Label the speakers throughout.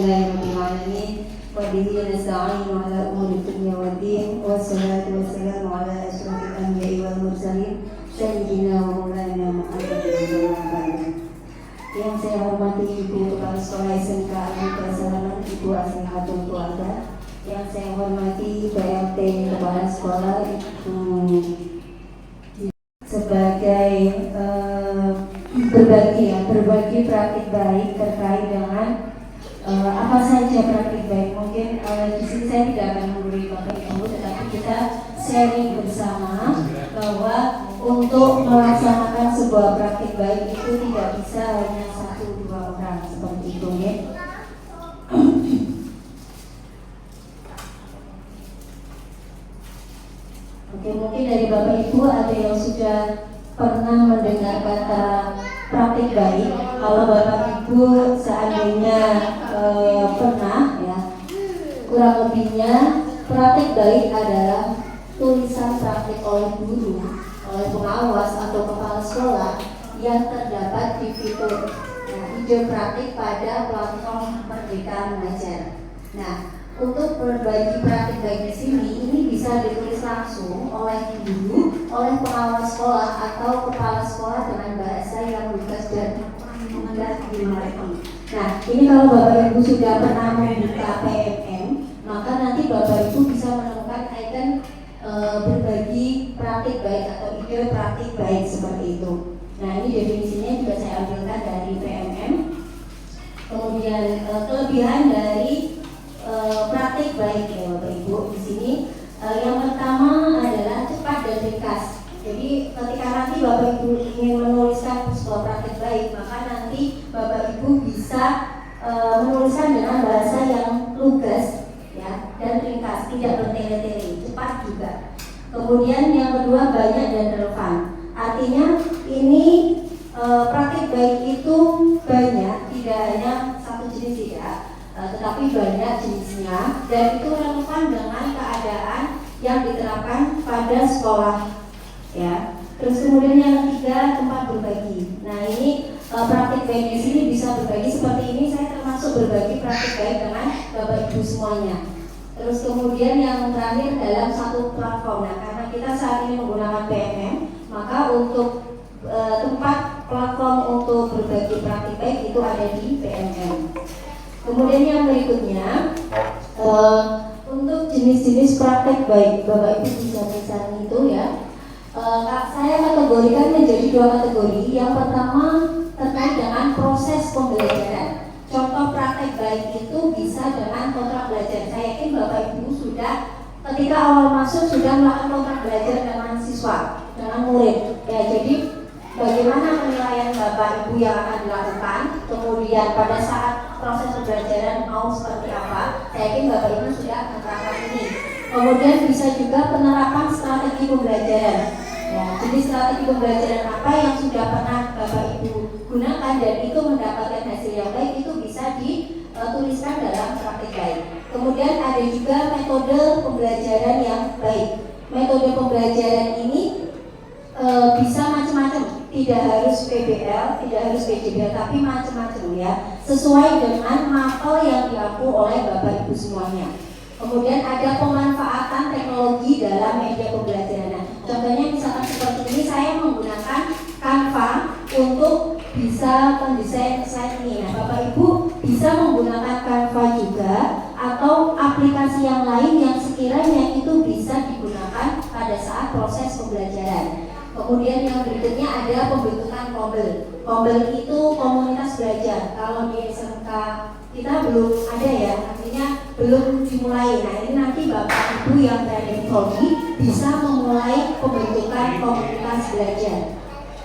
Speaker 1: Alhamdulillahirrahmanirrahim. Wabihi nasta'inu ala umuri dunya waddin. Wassalatu wassalamu ala asyrafil anbiya'i wal mursalin sayyidina wa maulana Muhammadin sallallahu alaihi wasallam. Yang saya hormati Ibu Kepala Sekolah SMK Al-Huda Salaman, Ibu Aslihatul Keluarga. Yang saya hormati PLT Kepala Sekolah, Ibu sebagai berbagi praktik baik terkait dengan apa saja praktik baik. Mungkin di sini saya tidak akan memberi Bapak Ibu, tetapi kita sharing bersama bahwa untuk melaksanakan sebuah praktik baik itu tidak bisa hanya 1-2 orang seperti itu ya. Oke, mungkin dari Bapak Ibu ada yang sudah pernah mendengar kata praktik baik. Kalau Bapak Ibu seandainya pernah ya, kurang lebihnya praktik baik adalah tulisan praktik oleh guru, oleh pengawas atau kepala sekolah yang terdapat di fitur hijau praktik pada platform Merdeka Belajar. Nah, untuk berbagi praktik baik di sini, ini bisa ditulis langsung oleh guru, oleh pengawas sekolah atau kepala sekolah dengan bahasa yang lugas dan mudah dimengerti. Nah, ini kalau Bapak Ibu sudah pernah membuka PMM, maka nanti Bapak Ibu bisa menemukan icon berbagi praktik baik atau ide praktik baik seperti itu. Nah, ini definisinya juga saya ambilkan dari PMM. Kemudian kelebihan dari praktik baik ya Bapak Ibu di sini yang pertama adalah cepat dan ringkas. Jadi ketika nanti Bapak Ibu ingin menuliskan sebuah praktik baik, maka nanti Bapak Ibu bisa menuliskan dengan bahasa yang lugas ya dan ringkas, tidak bertele-tele, cepat juga. Kemudian yang kedua banyak dan relevan. Artinya ini praktik baik itu banyak, tidak hanya satu jenis tidak. Tetapi banyak jenisnya dan itu relevan dengan keadaan yang diterapkan pada sekolah ya. Terus kemudian yang ketiga tempat berbagi. Nah, ini praktik baik di sini bisa berbagi seperti ini. Saya termasuk berbagi praktik baik dengan Bapak Ibu semuanya. Terus kemudian yang terakhir dalam satu platform. Nah, karena kita saat ini menggunakan PMM, maka untuk tempat platform untuk berbagi praktik baik itu ada di PMM. Kemudian yang berikutnya untuk jenis-jenis praktek baik, Bapak Ibu bisa misalnya itu ya. Saya kategorikan menjadi 2 kategori. Yang pertama terkait dengan proses pembelajaran. Contoh praktek baik itu bisa dengan kontrak belajar. Saya yakin Bapak Ibu sudah ketika awal masuk sudah melakukan kontrak belajar dengan siswa, dengan murid. Ya, jadi bagaimana penilaian Bapak Ibu yang akan dilakukan, kemudian pada saat proses pembelajaran mau seperti apa, saya yakin Bapak Ibu sudah menerapkan ini. Kemudian bisa juga penerapan strategi pembelajaran. Ya, jadi strategi pembelajaran apa yang sudah pernah Bapak Ibu gunakan dan itu mendapatkan hasil yang baik, itu bisa dituliskan dalam praktik baik. Kemudian ada juga metode pembelajaran yang baik. Metode pembelajaran ini bisa macam-macam, tidak harus PBL, tidak harus PJBL, tapi macam-macam ya, sesuai dengan mapel yang diaku oleh Bapak Ibu semuanya. Kemudian ada pemanfaatan teknologi dalam media pembelajaran. Nah, contohnya misalkan seperti ini, saya menggunakan Canva untuk bisa mendesain slide ini. Nah, Bapak Ibu bisa menggunakan Canva juga atau aplikasi yang lain yang sekiranya itu bisa digunakan pada saat proses pembelajaran. Kemudian yang berikutnya ada pembentukan Kombel. Kombel itu komunitas belajar. Kalau di SMK kita belum ada ya, artinya belum dimulai. Nah, ini nanti Bapak Ibu yang berada di Prodi bisa memulai pembentukan komunitas belajar.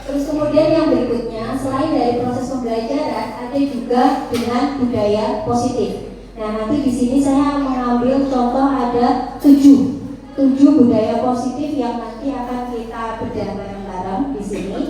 Speaker 1: Terus kemudian yang berikutnya, selain dari proses pembelajaran, ada juga dengan budaya positif. Nah, nanti di sini saya mengambil contoh ada 7 budaya positif yang nanti akan kita bedah bareng-bareng di sini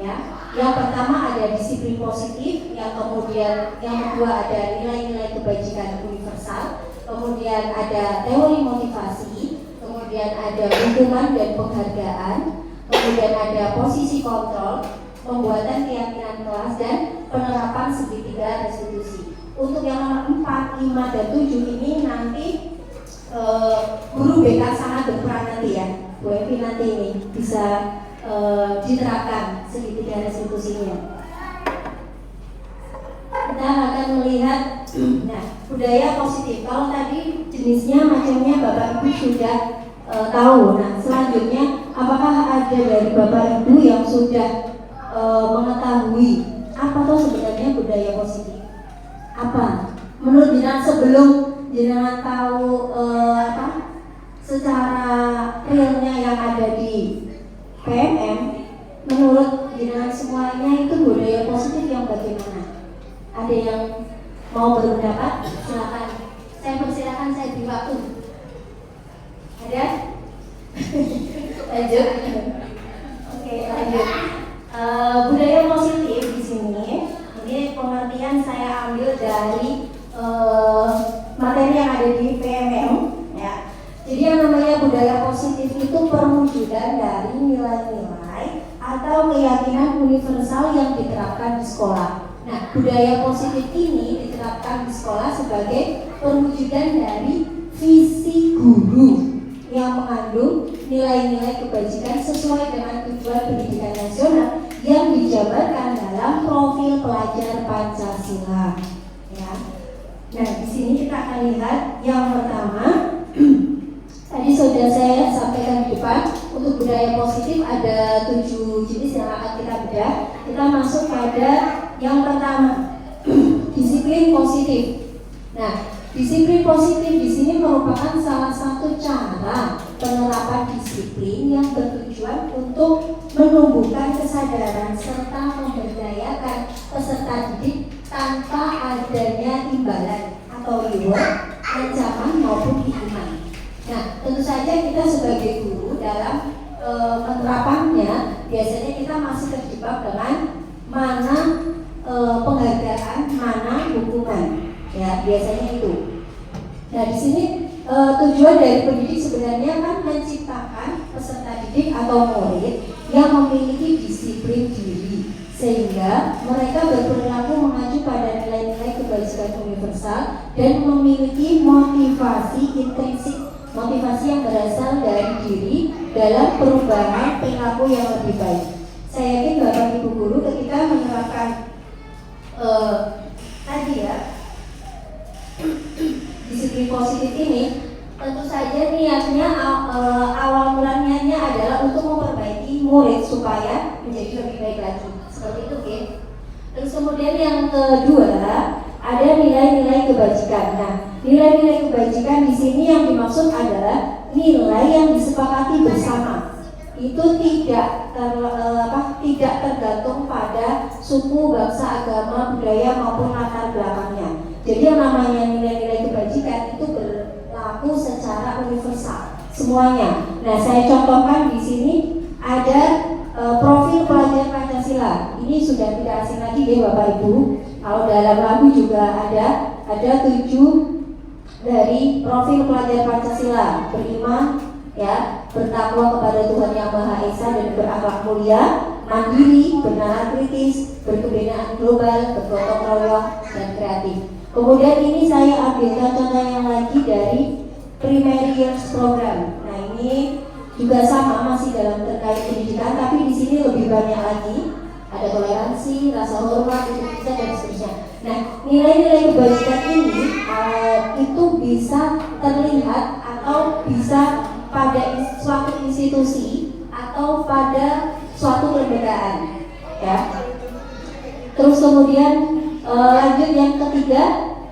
Speaker 1: ya. Yang pertama ada disiplin positif, yang kemudian yang kedua ada nilai-nilai kebajikan universal, kemudian ada teori motivasi, kemudian ada hukuman dan penghargaan, kemudian ada posisi kontrol, pembuatan keyakinan kelas dan penerapan segitiga restitusi. untuk yang nomor 4, 5, dan 7 ini nanti guru BK sangat berperan nanti ya. Bu Evi nanti ini bisa diterapkan segitiga restitusinya. Kita akan melihat budaya positif. Kalau tadi jenisnya macamnya Bapak Ibu sudah tahu. Nah, selanjutnya apakah ada dari Bapak Ibu yang sudah mengetahui apa tuh sebenarnya budaya positif? Apa? Menurut jenengan sebelum jenengan tahu secara realnya yang ada di PMM, menurut jenengan semuanya itu budaya positif yang bagaimana? Ada yang mau berpendapat? Silakan. Saya persilakan, saya beri waktu. Ada? Lanjut. Oke, lanjut. Budaya positif di sini, ini pengertian saya ambil dari materi yang ada di PMM, ya. Jadi yang namanya budaya positif itu perwujudan dari nilai-nilai atau keyakinan universal yang diterapkan di sekolah. Nah, budaya positif ini diterapkan di sekolah sebagai perwujudan dari visi guru yang mengandung nilai-nilai kebajikan sesuai dengan tujuan pendidikan nasional yang dijabarkan dalam profil pelajar Pancasila. Ya. Nah, di sini kita akan lihat yang pertama. Tadi sudah saya sampaikan di depan, untuk budaya positif ada 7 jenis yang akan kita bedah. Kita masuk pada yang pertama, disiplin positif. Nah, disiplin positif di sini merupakan salah satu cara penerapan disiplin yang bertujuan untuk menumbuhkan kesadaran serta memberdayakan peserta didik tanpa adanya imbalan atau reward, ancaman maupun hukuman. Nah, tentu saja kita sebagai guru dalam penerapannya biasanya kita masih terjebak dengan mana penghargaan, mana hukuman. Ya, biasanya itu. Nah, di sini tujuan dari pendidik sebenarnya kan menciptakan peserta didik atau murid yang memiliki disiplin diri sehingga mereka berperilaku mengacu pada nilai-nilai kebajikan universal dan memiliki motivasi intrinsik, motivasi yang berasal dari diri dalam perubahan perilaku yang lebih baik. Saya yakin Bapak Ibu guru ketika menerapkan tadi ya disiplin positif ini, tentu saja niatnya awal mulanya adalah untuk memperbaiki murid supaya menjadi lebih baik lagi. Seperti itu, oke? Terus kemudian yang kedua ada nilai-nilai kebajikan. Nah, nilai-nilai kebajikan di sini yang dimaksud adalah nilai yang disepakati bersama. Itu tidak tergantung pada suku, bangsa, agama, budaya maupun latar belakangnya. Jadi yang namanya nilai-nilai kebajikan itu berlaku secara universal semuanya. Nah, saya contohkan di sini ada profil pelajar Pancasila. Ini sudah tidak asing lagi ya Bapak Ibu. Kalau dalam lagu juga ada 7 dari profil pelajar Pancasila: beriman, ya, bertakwa kepada Tuhan Yang Maha Esa dan berakhlak mulia, mandiri, bernalar kritis, berkebudayaan global, bergotong royong, dan kreatif. Kemudian ini saya ambilkan contoh yang lagi dari Primary Years Program. Nah, ini juga sama, masih dalam terkait pendidikan, tapi di sini lebih banyak lagi. Ada toleransi, rasa hormat, etika, dan seterusnya. Nah, nilai-nilai kebajikan ini itu bisa terlihat atau bisa pada suatu institusi atau pada suatu kelembagaan, ya. Terus kemudian lanjut yang ketiga,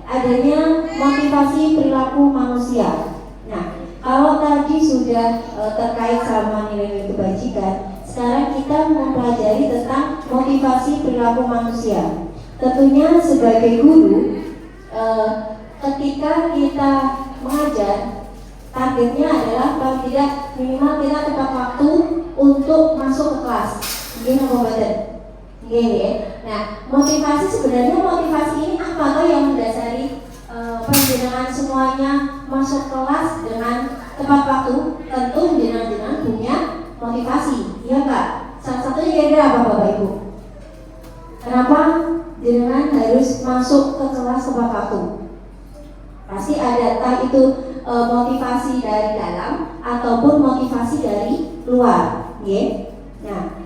Speaker 1: adanya motivasi perilaku manusia. Nah, kalau tadi sudah terkait sama nilai-nilai kebajikan, sekarang kita mempelajari tentang motivasi perilaku manusia. Tentunya sebagai guru, ketika kita mengajar, targetnya adalah paling tidak minimal kita tepat waktu untuk masuk ke kelas. Gini Bapak. Gini. Nah, motivasi sebenarnya motivasi ini apa tuh yang mendasari penjenengan semuanya masuk kelas dengan tepat waktu? Tentu jenengan punya motivasi, iya enggak? Salah satunya kira-kira apa Bapak Ibu? Kenapa jenengan harus masuk ke kelas sama kaku. Pasti ada, entah itu motivasi dari dalam ataupun motivasi dari luar, ya. Nah,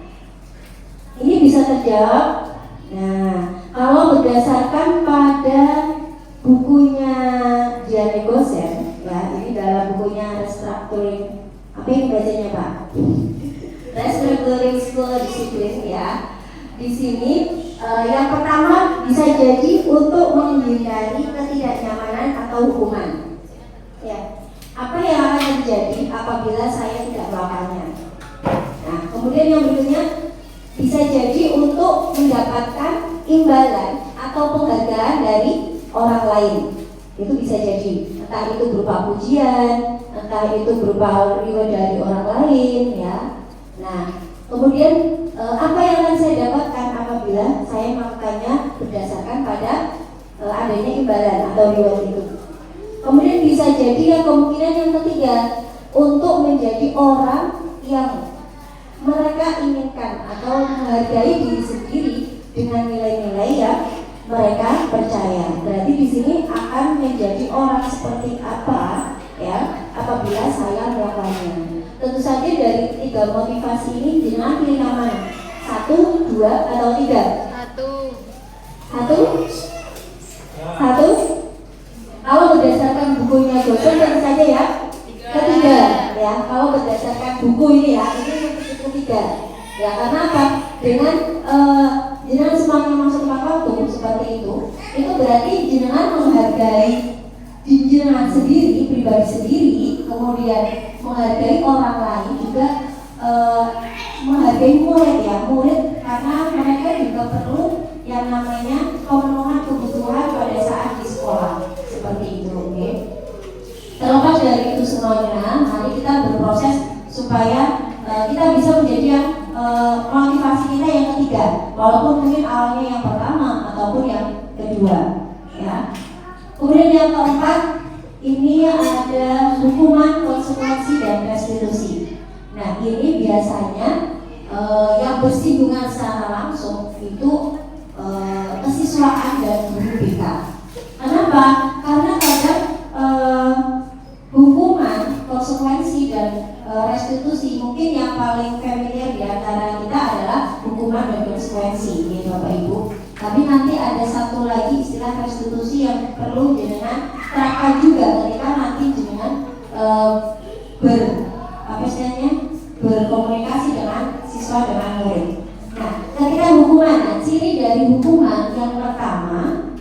Speaker 1: ini bisa terjawab. Nah, kalau berdasarkan pada bukunya Diane Gosen, ya, ini dalam bukunya Restructuring, apa ini bacanya Pak? Restructuring School Discipline, ya. Di sini yang pertama bisa jadi untuk menghindari ketidaknyamanan atau hukuman. Ya, apa yang akan terjadi apabila saya tidak melakukannya? Nah, kemudian yang berikutnya bisa jadi untuk mendapatkan imbalan atau penghargaan dari orang lain. Itu bisa jadi, entah itu berupa pujian, entah itu berupa reward dari orang lain, ya. Nah, kemudian apa yang akan saya dapatkan apabila saya melakukannya berdasarkan pada adanya imbalan atau reward itu. Kemudian bisa jadi yang kemungkinan yang ketiga, untuk menjadi orang yang mereka inginkan atau menghargai diri sendiri dengan nilai-nilai yang mereka percaya. Berarti di sini akan menjadi orang seperti apa, ya, apabila saya melakukannya. Tentu saja dari 3 motivasi ini jenengan pilih yang mana? 1, 2, atau 3? 1. Kalau berdasarkan bukunya Gosen tentu saja ya ketiga, ya. Kalau berdasarkan buku ini ya, ini ketiga. Ya, karena apa? Dengan jenengan semangat masuk waktu seperti itu berarti jenengan menghargai jenengan sendiri, pribadi sendiri, kemudian menghargai orang lain, juga menghargai murid, ya, murid, karena mereka juga perlu yang namanya pemenuhan kebutuhan pada saat di sekolah, seperti itu, oke? Terlepas dari itu semuanya, mari kita berproses supaya kita bisa menjadi yang motivasi kita yang ketiga, walaupun mungkin awalnya yang pertama ataupun yang kedua, ya. Kemudian yang keempat, ini ada hukuman, konsekuensi, dan restitusi. Nah, ini biasanya yang bersinggungan secara langsung itu kesiswaan dan guru BK. Kenapa? Karena kadang hukuman, konsekuensi, dan restitusi mungkin yang paling familiar di antara kita adalah hukuman dan konsekuensi, ya Bapak Ibu. Tapi nanti ada satu lagi istilah restitusi yang perlu jenengan terapkan juga ketika nanti jenengan berkomunikasi dengan siswa, dengan murid. Nah, ketika hukuman, nah, ciri dari hukuman yang pertama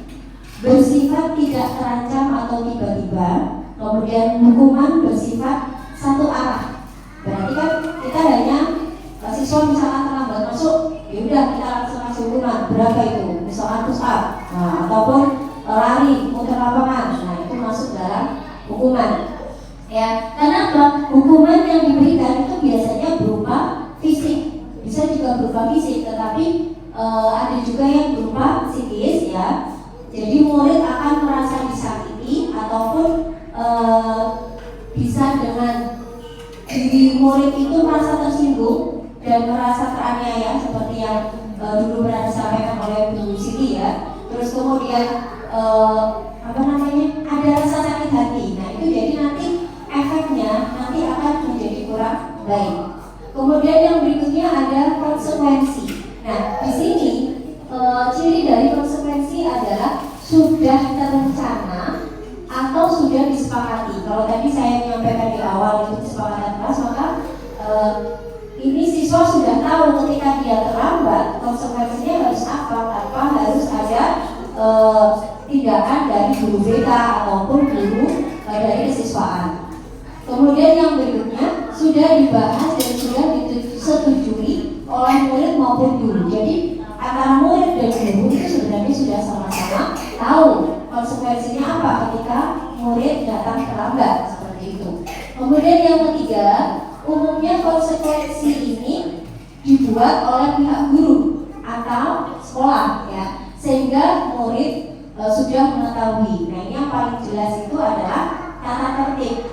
Speaker 1: bersifat tidak terancam atau tiba-tiba. Kemudian hukuman bersifat satu arah. Berarti kan kita hanya siswa misalkan terlambat masuk, ya udah kita langsung kasih hukuman berapa itu, misalkan push up, nah, ataupun lari muter lapangan, nah itu masuk dalam hukuman. Ya, karena apa? Hukuman yang diberikan itu biasanya berupa fisik, bisa juga berupa fisik, tetapi ada juga yang berupa psikis, ya. Jadi murid akan merasa disakiti ataupun bisa dengan diri murid itu merasa tersinggung dan merasa teraniaya seperti yang dulu pernah disampaikan oleh Bu Siti, ya. Terus kemudian ada rasa sakit hati. Nah, itu jadi nanti efeknya nanti akan menjadi kurang baik. Kemudian yang berikutnya ada konsekuensi. Nah, di sini ciri dari konsekuensi adalah sudah terencana atau sudah disepakati. Kalau tadi saya menyampaikan di awal itu kesepakatan kelas, maka ini siswa sudah tahu ketika dia terlambat konsekuensinya harus apa, tanpa harus ada tindakan dari guru BK ataupun guru dari kesiswaan. Kemudian yang berikutnya sudah dibahas dan sudah disetujui oleh murid maupun guru. Jadi antara murid dan guru itu sebenarnya sudah sama-sama tahu konsekuensinya apa ketika murid datang terlambat, seperti itu. Kemudian yang ketiga, umumnya konsekuensi ini dibuat oleh pihak guru atau sekolah, ya, sehingga murid sudah mengetahui. Nah, ini yang paling jelas itu adalah tata tertib,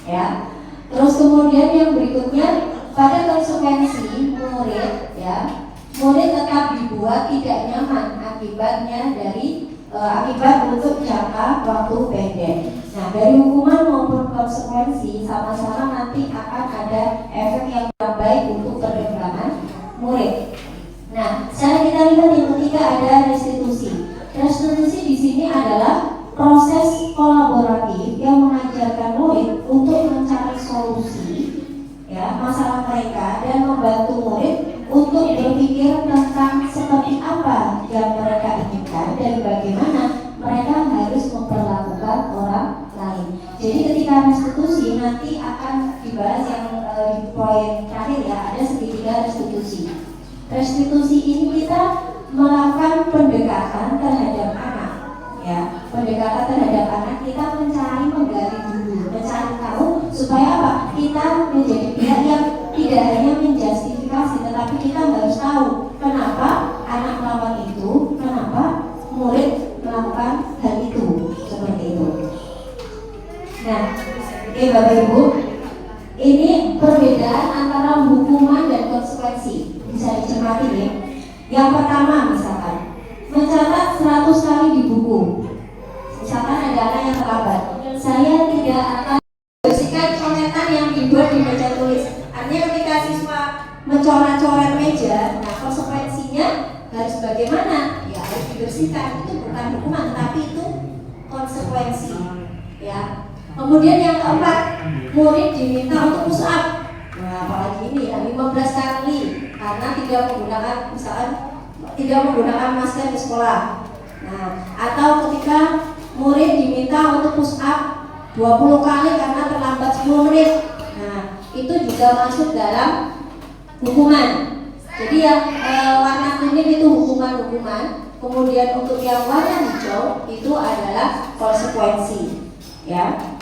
Speaker 1: ya. Terus kemudian yang berikutnya pada konsekuensi murid, ya, murid tetap dibuat tidak nyaman akibatnya dari akibat untuk jangka waktu pendek. Nah, dari hukuman maupun konsekuensi sama-sama nanti akan ada efek yang kurang baik untuk perkembangan murid. Nah, sekarang kita lihat yang ketiga ada restitusi. Restitusi di sini adalah proses kolaboratif yang mengajarkan murid untuk mencari solusi ya masalah mereka dan membantu murid untuk berpikir tentang seperti apa yang mereka inginkan dan bagaimana mereka harus memperlakukan orang lain. Jadi ketika restitusi nanti akan dibahas yang di poin terakhir ya, ada segitiga restitusi. Restitusi ini kita melakukan pendekatan terhadap anak ya, pendekatan terhadap anak, kita menggali dulu, mencari tahu supaya apa? Kita menjadi pihak yang tidak hanya menjustifikasi, tetapi kita harus tahu kenapa anak melakukan itu, kenapa murid melakukan hal itu, seperti itu. Nah, oke Bapak Ibu, ini perbedaan antara hukuman dan konsekuensi bisa dicermati ya. Yang pertama misalkan mencatat 100 kali di buku. Misalkan ada anak yang terlambat, saya tidak akan bersihkan coretan yang dibuat di meja tulis. Artinya ketika siswa mencoret-coret meja, nah konsekuensinya harus bagaimana? Ya harus dibersihkan. Itu bukan hukuman, tapi itu konsekuensi. Ya. Kemudian yang keempat, murid diminta untuk push up. Nah, apalagi ini ya 15 kali karena tidak menggunakan misalkan tidak menggunakan masker di sekolah. Nah, atau ketika murid diminta untuk push up 20 kali karena terlambat 10 menit. Nah, itu juga masuk dalam hukuman. Jadi yang warna kuning itu hukuman-hukuman. Kemudian untuk yang warna hijau itu adalah konsekuensi. Ya.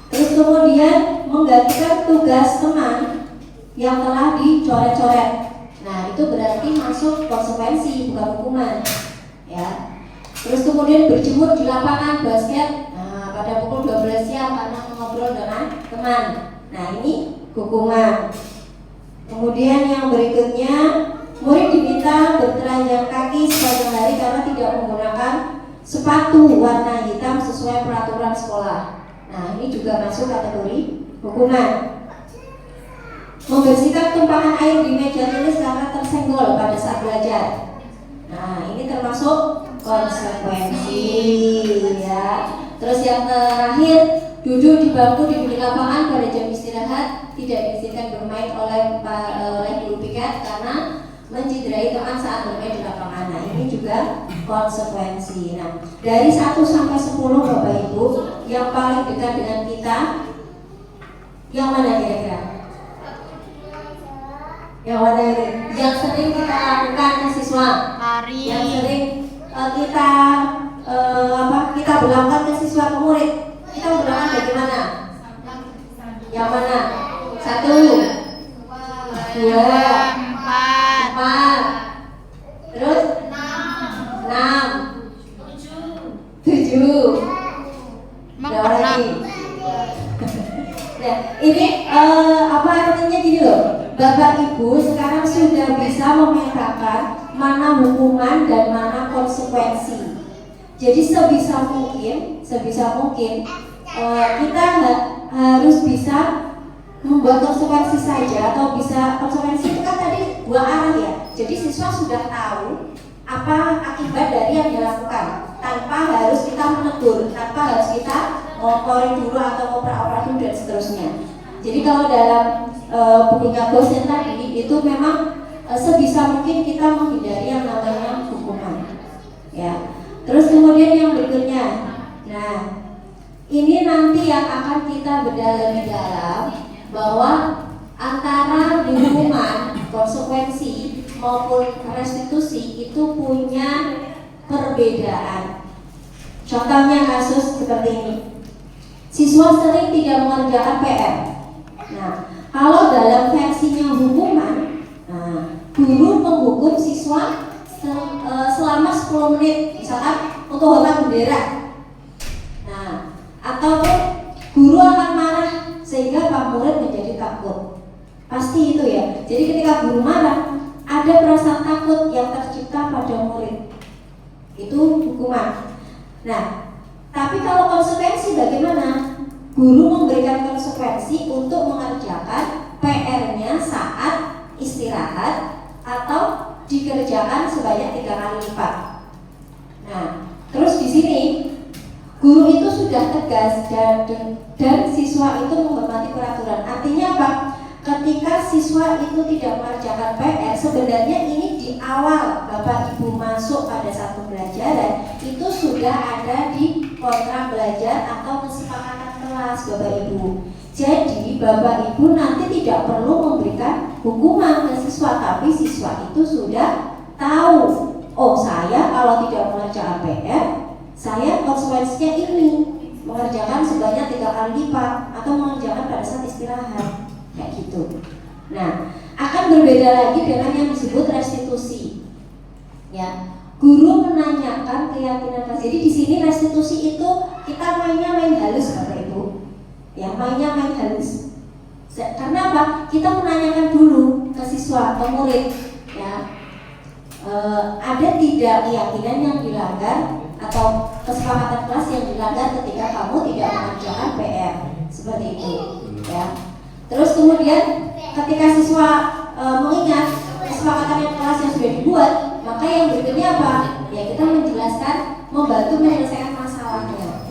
Speaker 1: Terus kemudian menggantikan tugas teman yang telah dicoret-coret. Nah, itu berarti masuk konsekuensi, bukan hukuman. Ya. Terus kemudian berjemur di lapangan basket pada pukul 12 siang karena mengobrol dengan teman. Nah, ini hukuman. Kemudian yang berikutnya, murid diminta bertelanjang kaki sepanjang hari karena tidak menggunakan sepatu warna hitam sesuai peraturan sekolah. Nah, ini juga masuk kategori hukuman. Membersihkan tumpahan air di meja tulis karena tersenggol pada saat belajar. Nah, ini termasuk konsekuensi ya. Terus yang terakhir, duduk di bangku di pinggir lapangan pada jam istirahat, tidak diizinkan bermain oleh guru piket karena mencederai teman saat bermain di lapangan. Nah, ini juga konsekuensi. Nah, dari 1 sampai 10 Bapak Ibu, yang paling dekat dengan kita yang mana kira-kira? Yang mana ini? Yang sering kita lakukan ke siswa?
Speaker 2: Lari.
Speaker 1: Yang sering kita berlakukan ke siswa ke murid. Kita berlakukan bagaimana? Yang mana? 1, 2, 4, terus 6, 7. Berapa lagi? Nah, ini apa artinya gini loh, Bapak Ibu sekarang sudah bisa memetakan mana hukuman dan mana konsekuensi. Jadi sebisa mungkin kita harus bisa membuat konsekuensi saja, atau bisa konsekuensi itu kan tadi 2 arah ya. Jadi siswa sudah tahu apa akibat dari yang dilakukan tanpa harus kita menegur, tanpa harus kita ngoporin dulu atau ngoper-oper dulu dan seterusnya. Jadi kalau dalam bukunya Gosen tadi itu memang sebisa mungkin kita menghindari yang namanya hukuman. Ya. Terus kemudian yang berikutnya, nah ini nanti yang akan kita bedah lebih dalam bahwa antara hukuman, konsekuensi maupun restitusi itu punya perbedaan. Contohnya kasus seperti ini, siswa sering tidak mengerjakan PR. Nah, kalau dalam versinya hukuman, guru menghukum siswa selama 10 menit, misalkan untuk hormat bendera. Nah, ataupun guru akan marah sehingga pak murid menjadi takut. Pasti itu ya. Jadi ketika guru marah, ada perasaan takut yang tercipta pada murid. itu hukuman. Nah, tapi kalau konsekuensi bagaimana? Guru memberikan konsekuensi untuk mengerjakan PR-nya saat istirahat atau dikerjakan sebanyak 3 kali lipat. Nah, terus di sini guru itu sudah tegas dan siswa itu menghormati peraturan. Artinya apa? Ketika siswa itu tidak mengerjakan PR, sebenarnya ini di awal Bapak Ibu masuk pada satu pembelajaran itu sudah ada di kontrak belajar atau kesepakatan kelas Bapak Ibu. Jadi Bapak Ibu nanti tidak perlu memberikan hukuman ke siswa, tapi siswa itu sudah tahu, oh saya kalau tidak mengerjakan PR, saya konsekuensinya ini, mengerjakan sebanyak 3 kali lipat atau mengerjakan pada saat istirahat, kayak gitu. Nah, akan berbeda lagi dengan yang disebut restitusi. Ya, guru menanyakan keyakinan kelas. Jadi di sini restitusi itu kita main halus Bapak Ibu. Ya, mainnya main halus. Karena apa? Kita menanyakan dulu ke siswa atau murid, ya, ada tidak keyakinan yang dilanggar atau kesepakatan kelas yang dilanggar ketika kamu tidak mengerjakan PR, seperti itu, ya. Terus kemudian ketika siswa mengingat kesepakatan kelas yang sudah dibuat, maka yang berikutnya apa? Ya, kita menjelaskan, membantu menyelesaikan masalahnya.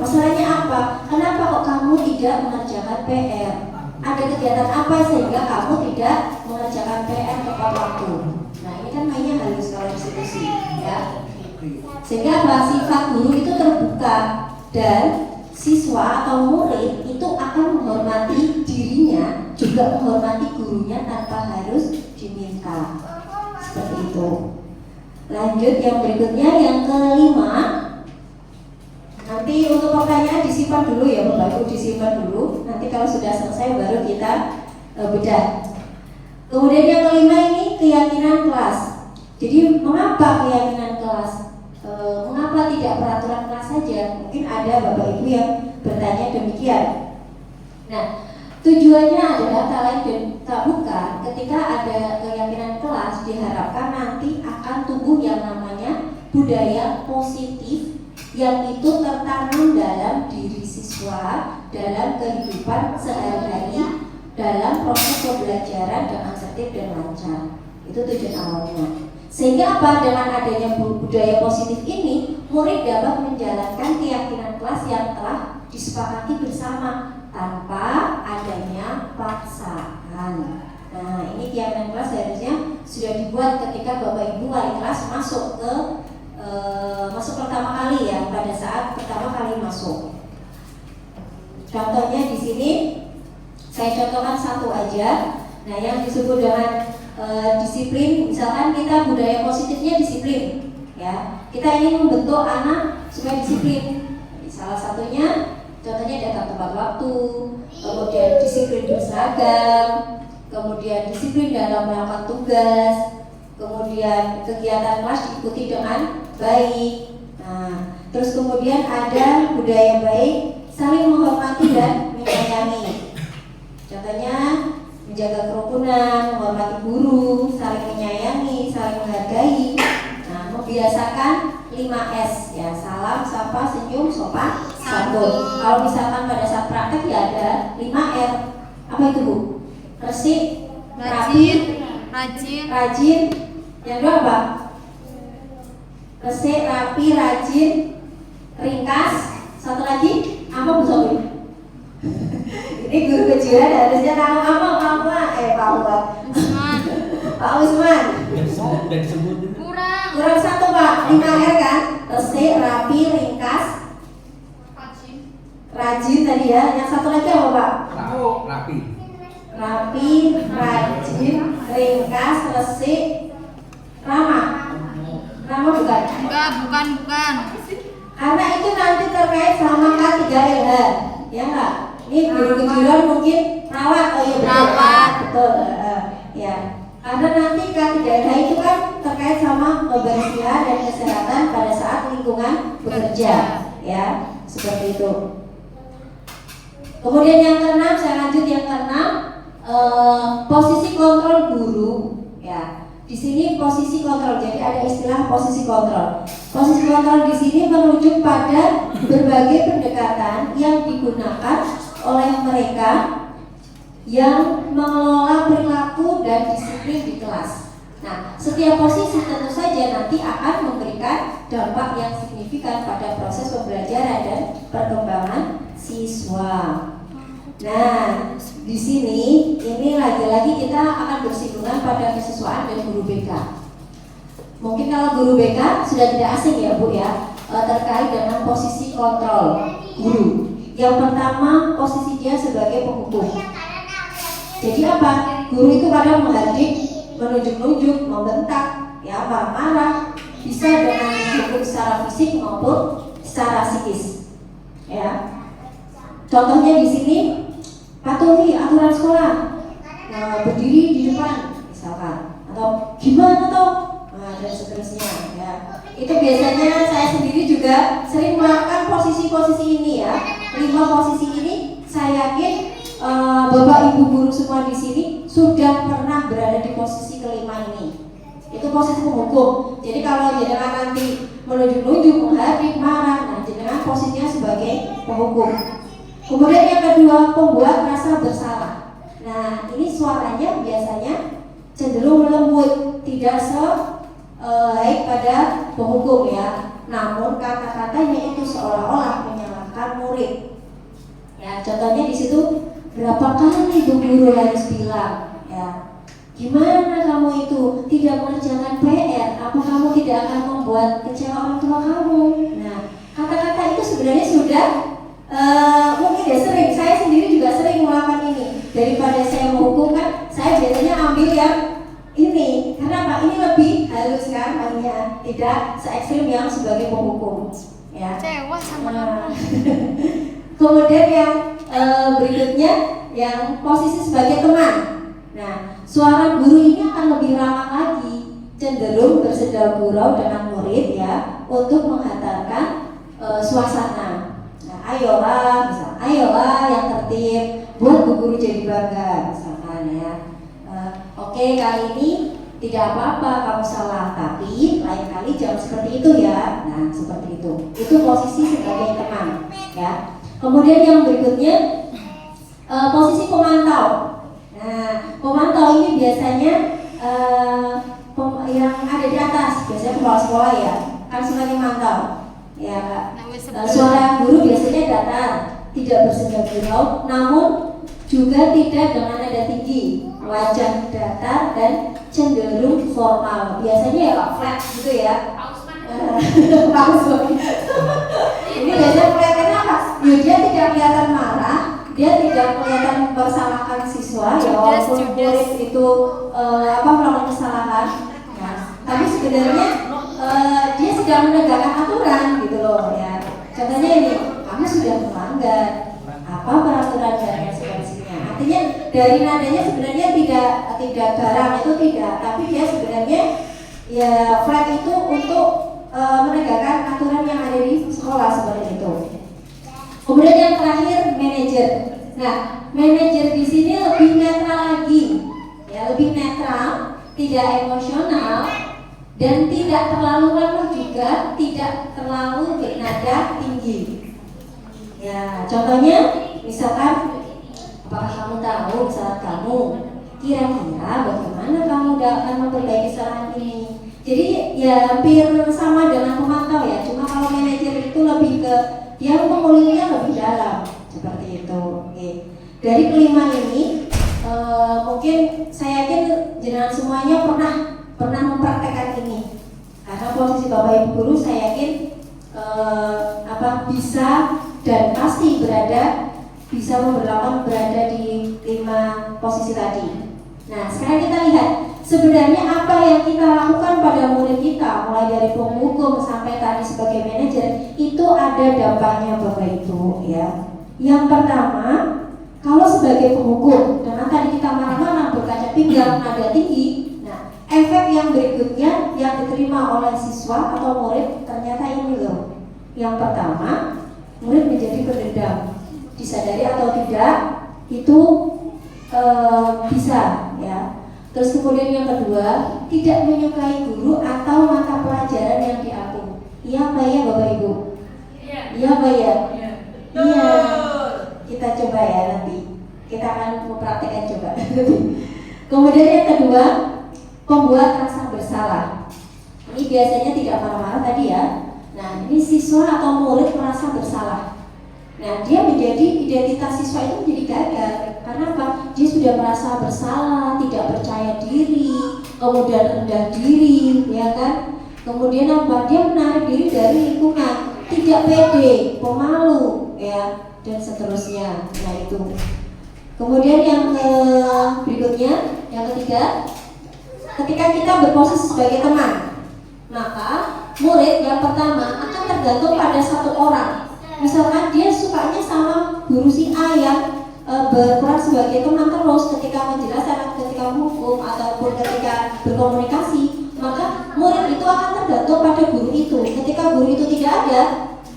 Speaker 1: Masalahnya apa? Kenapa kok kamu tidak mengerjakan PR? Ada kegiatan apa sehingga kamu tidak mengerjakan PR tepat waktu? Nah, ini kan mainnya halus kalau institusi, ya. Sehingga sifat guru itu terbuka dan siswa atau murid itu akan menghormati dirinya, juga menghormati gurunya tanpa harus diminta. Seperti itu. Lanjut yang berikutnya, yang kelima. Nanti untuk pertanyaan disimpan dulu ya Bapak Ibu, disimpan dulu. Nanti kalau sudah selesai baru kita bedah. Kemudian yang kelima ini keyakinan kelas. Jadi mengapa keyakinan kelas? Mengapa tidak peraturan kelas saja? Mungkin ada Bapak Ibu yang bertanya demikian. Nah, tujuannya adalah tak lain dan tak bukan ketika ada keyakinan kelas diharapkan nanti akan tumbuh yang namanya budaya positif yang itu tertanam dalam diri siswa dalam kehidupan sehari-hari dalam proses pembelajaran dengan tertib dan lancar. Itu tujuan awalnya. Sehingga apa? Dengan adanya budaya positif ini, murid dapat menjalankan keyakinan kelas yang telah disepakati bersama tanpa adanya paksaan. Nah, ini keyakinan kelas harusnya sudah dibuat ketika Bapak Ibu wali kelas masuk pertama kali ya, pada saat pertama kali masuk. Contohnya di sini saya contohkan satu aja. Nah, yang disebut dengan disiplin, misalkan kita budaya positifnya disiplin, ya. Kita ingin membentuk anak supaya disiplin. Jadi, salah satunya, contohnya datang tepat waktu, kemudian disiplin berseragam, kemudian disiplin dalam melakukan tugas, kemudian kegiatan kelas diikuti dengan baik. Nah, terus kemudian ada budaya baik, saling menghormati dan menyayangi. Contohnya menjaga kerukunan, menghormati guru, saling menyayangi, saling menghargai. Nah, membiasakan 5S ya, salam, sapa, senyum, sopan, santun. Kalau misalkan pada saat praktek ya ada 5R. Apa itu Bu? Resik, rapi, rajin. Yang kedua apa? Resik, rapi, rajin, ringkas. Satu lagi, apa Bu Sobi? Ini guru kejuruan harusnya tahu apa? Pak Usman. Kurang satu Pak, 5R kan? Resik, rapi, ringkas, rajin tadi ya. Yang satu lagi apa Pak? Rapi, rajin, ringkas, resik, ramah. Ramah bukan?
Speaker 2: Enggak, bukan.
Speaker 1: Karena itu nanti terkait sama K3LH, ya enggak? Ini guru kejuruan mungkin perawat, oh iya
Speaker 2: Perawat.
Speaker 1: betul, ya. Karena nanti K3LH itu kan terkait sama kebersihan dan kesehatan pada saat lingkungan bekerja, ya, seperti itu. Kemudian yang keenam, saya lanjut yang keenam, posisi kontrol guru, ya. Di sini posisi kontrol, jadi ada istilah posisi kontrol. Posisi kontrol di sini merujuk pada berbagai pendekatan yang digunakan oleh mereka yang mengelola perilaku dan disiplin di kelas. Nah, setiap posisi tentu saja nanti akan memberikan dampak yang signifikan pada proses pembelajaran dan perkembangan siswa. Nah, di sini ini lagi-lagi kita akan bersinggungan pada kesiswaan dan guru BK. Mungkin kalau guru BK sudah tidak asing ya Bu ya, terkait dengan posisi kontrol guru. Yang pertama, posisi dia sebagai penghukum. Jadi apa? Guru itu kadang menghardik, menunjuk-nunjuk, membentak, ya marah-marah, bisa dengan menghukum secara fisik maupun secara psikis. Ya. Contohnya di sini, patuhi aturan sekolah, berdiri di depan, misalkan, atau gimana toh? Dan seterusnya ya. Itu biasanya saya sendiri juga sering melakukan posisi-posisi ini ya. 5 posisi ini saya yakin Bapak Ibu guru semua di sini sudah pernah berada di posisi kelima ini. Itu posisi penghukum. Jadi kalau jenengan nanti menunjuk-nunjuk, menghardik, marah, nah jenengan posisinya sebagai penghukum. Kemudian yang kedua, pembuat rasa bersalah. Nah ini suaranya biasanya cenderung lembut, tidak baik pada penghukum ya, namun kata-katanya itu seolah-olah menyalahkan murid. Ya, contohnya di situ berapa kali Bu Guru harus bilang, ya, gimana kamu itu tidak mengerjakan PR? Apa kamu tidak akan membuat kecewa orang tua kamu? Nah, kata-kata itu sebenarnya sudah mungkin ya sering. Saya sendiri juga sering melakukan ini. Daripada saya menghukum kan, saya biasanya ambil yang ini, karena apa? Ini lebih halus kan mainnya, tidak se ekstrim yang sebagai penghukum ya. Kemudian yang berikutnya yang posisi sebagai teman. Nah, suara guru ini akan lebih ramah lagi, cenderung bersenda gurau dengan murid ya, untuk menghantarkan suasana. Nah, ayolah, misal, ayolah yang tertib, buat Bu Guru jadi bangga, misalkan ya. Oke, kali ini tidak apa-apa kamu salah, tapi lain kali jangan seperti itu ya. Nah, seperti itu. Itu posisi sebagai teman, ya. Kemudian yang berikutnya posisi pemantau. Nah, pemantau ini biasanya yang ada di atas, biasanya kepala sekolah ya, kan sebagai mantau. Ya, suara guru biasanya datar, tidak bersenda gurau, namun juga tidak dengan nada tinggi, wajah datar dan cenderung formal. Biasanya ya flat gitu ya. Ini biasanya kelihatannya apa? Ya, dia tidak kelihatan marah, dia tidak kelihatan mempersalahkan siswa ya, walaupun murid itu melakukan kesalahan. Nah, tapi sebenarnya dia sedang menegakkan aturan gitu loh ya. Contohnya ini, kamu sudah melanggar apa peraturan dan konsekuensinya. Artinya dari nadanya sebenarnya tidak garang, itu tidak, tapi dia sebenarnya ya flat itu untuk menegakkan aturan yang ada di sekolah seperti itu. Kemudian yang terakhir manajer. Nah, manajer di sini lebih netral lagi, ya lebih netral, tidak emosional dan tidak terlalu lemah juga, tidak terlalu bernada tinggi. Ya, contohnya misalkan, apakah kamu tahu misalkan kamu kira-kira bagaimana kamu akan memperbaiki kesalahan ini? Jadi ya hampir sama dengan pemantau ya, cuma kalau manajer itu lebih ke dia mengulinya lebih dalam seperti itu. Oke. Dari kelima ini mungkin saya yakin jenengan semuanya pernah mempraktekkan ini, karena posisi Bapak Ibu guru saya yakin bisa dan pasti bisa berada di 5 posisi tadi. Nah, sekarang kita lihat sebenarnya apa yang kita lakukan pada murid kita, mulai dari penghukum sampai tadi sebagai manajer, itu ada dampaknya Bapak Ibu ya. Yang pertama, kalau sebagai penghukum, dengan tadi kita marah-marah, berkaca pinggang, nada tinggi, nah efek yang berikutnya yang diterima oleh siswa atau murid ternyata ini loh. Yang pertama, murid menjadi pendendam, disadari atau tidak itu bisa ya. Terus kemudian yang kedua, tidak menyukai guru atau mata pelajaran yang diambil. Iya apa ya Bapak Ibu? Iya apa ya? Iya. Kita coba ya nanti. Kita akan mempraktekkan coba. Kemudian yang kedua, pembuat rasa bersalah. Ini biasanya tidak marah-marah tadi ya. Nah, ini siswa atau murid merasa bersalah. Nah, dia menjadi identitas siswa itu menjadi gagal. Karena apa? Dia sudah merasa bersalah, tidak percaya diri, kemudian rendah diri, ya kan? Kemudian apa? Dia menarik diri dari lingkungan, tidak pede, pemalu, ya, dan seterusnya. Nah, itu. Kemudian yang berikutnya, yang ketiga, ketika kita berposisi sebagai teman, maka murid yang pertama akan tergantung pada satu orang. Misalkan dia sukanya sama guru si A yang berperan sebagai teman terus ketika menjelaskan, ketika menghukum ataupun ketika berkomunikasi, maka murid itu akan tergantung pada guru itu. Ketika guru itu tidak ada,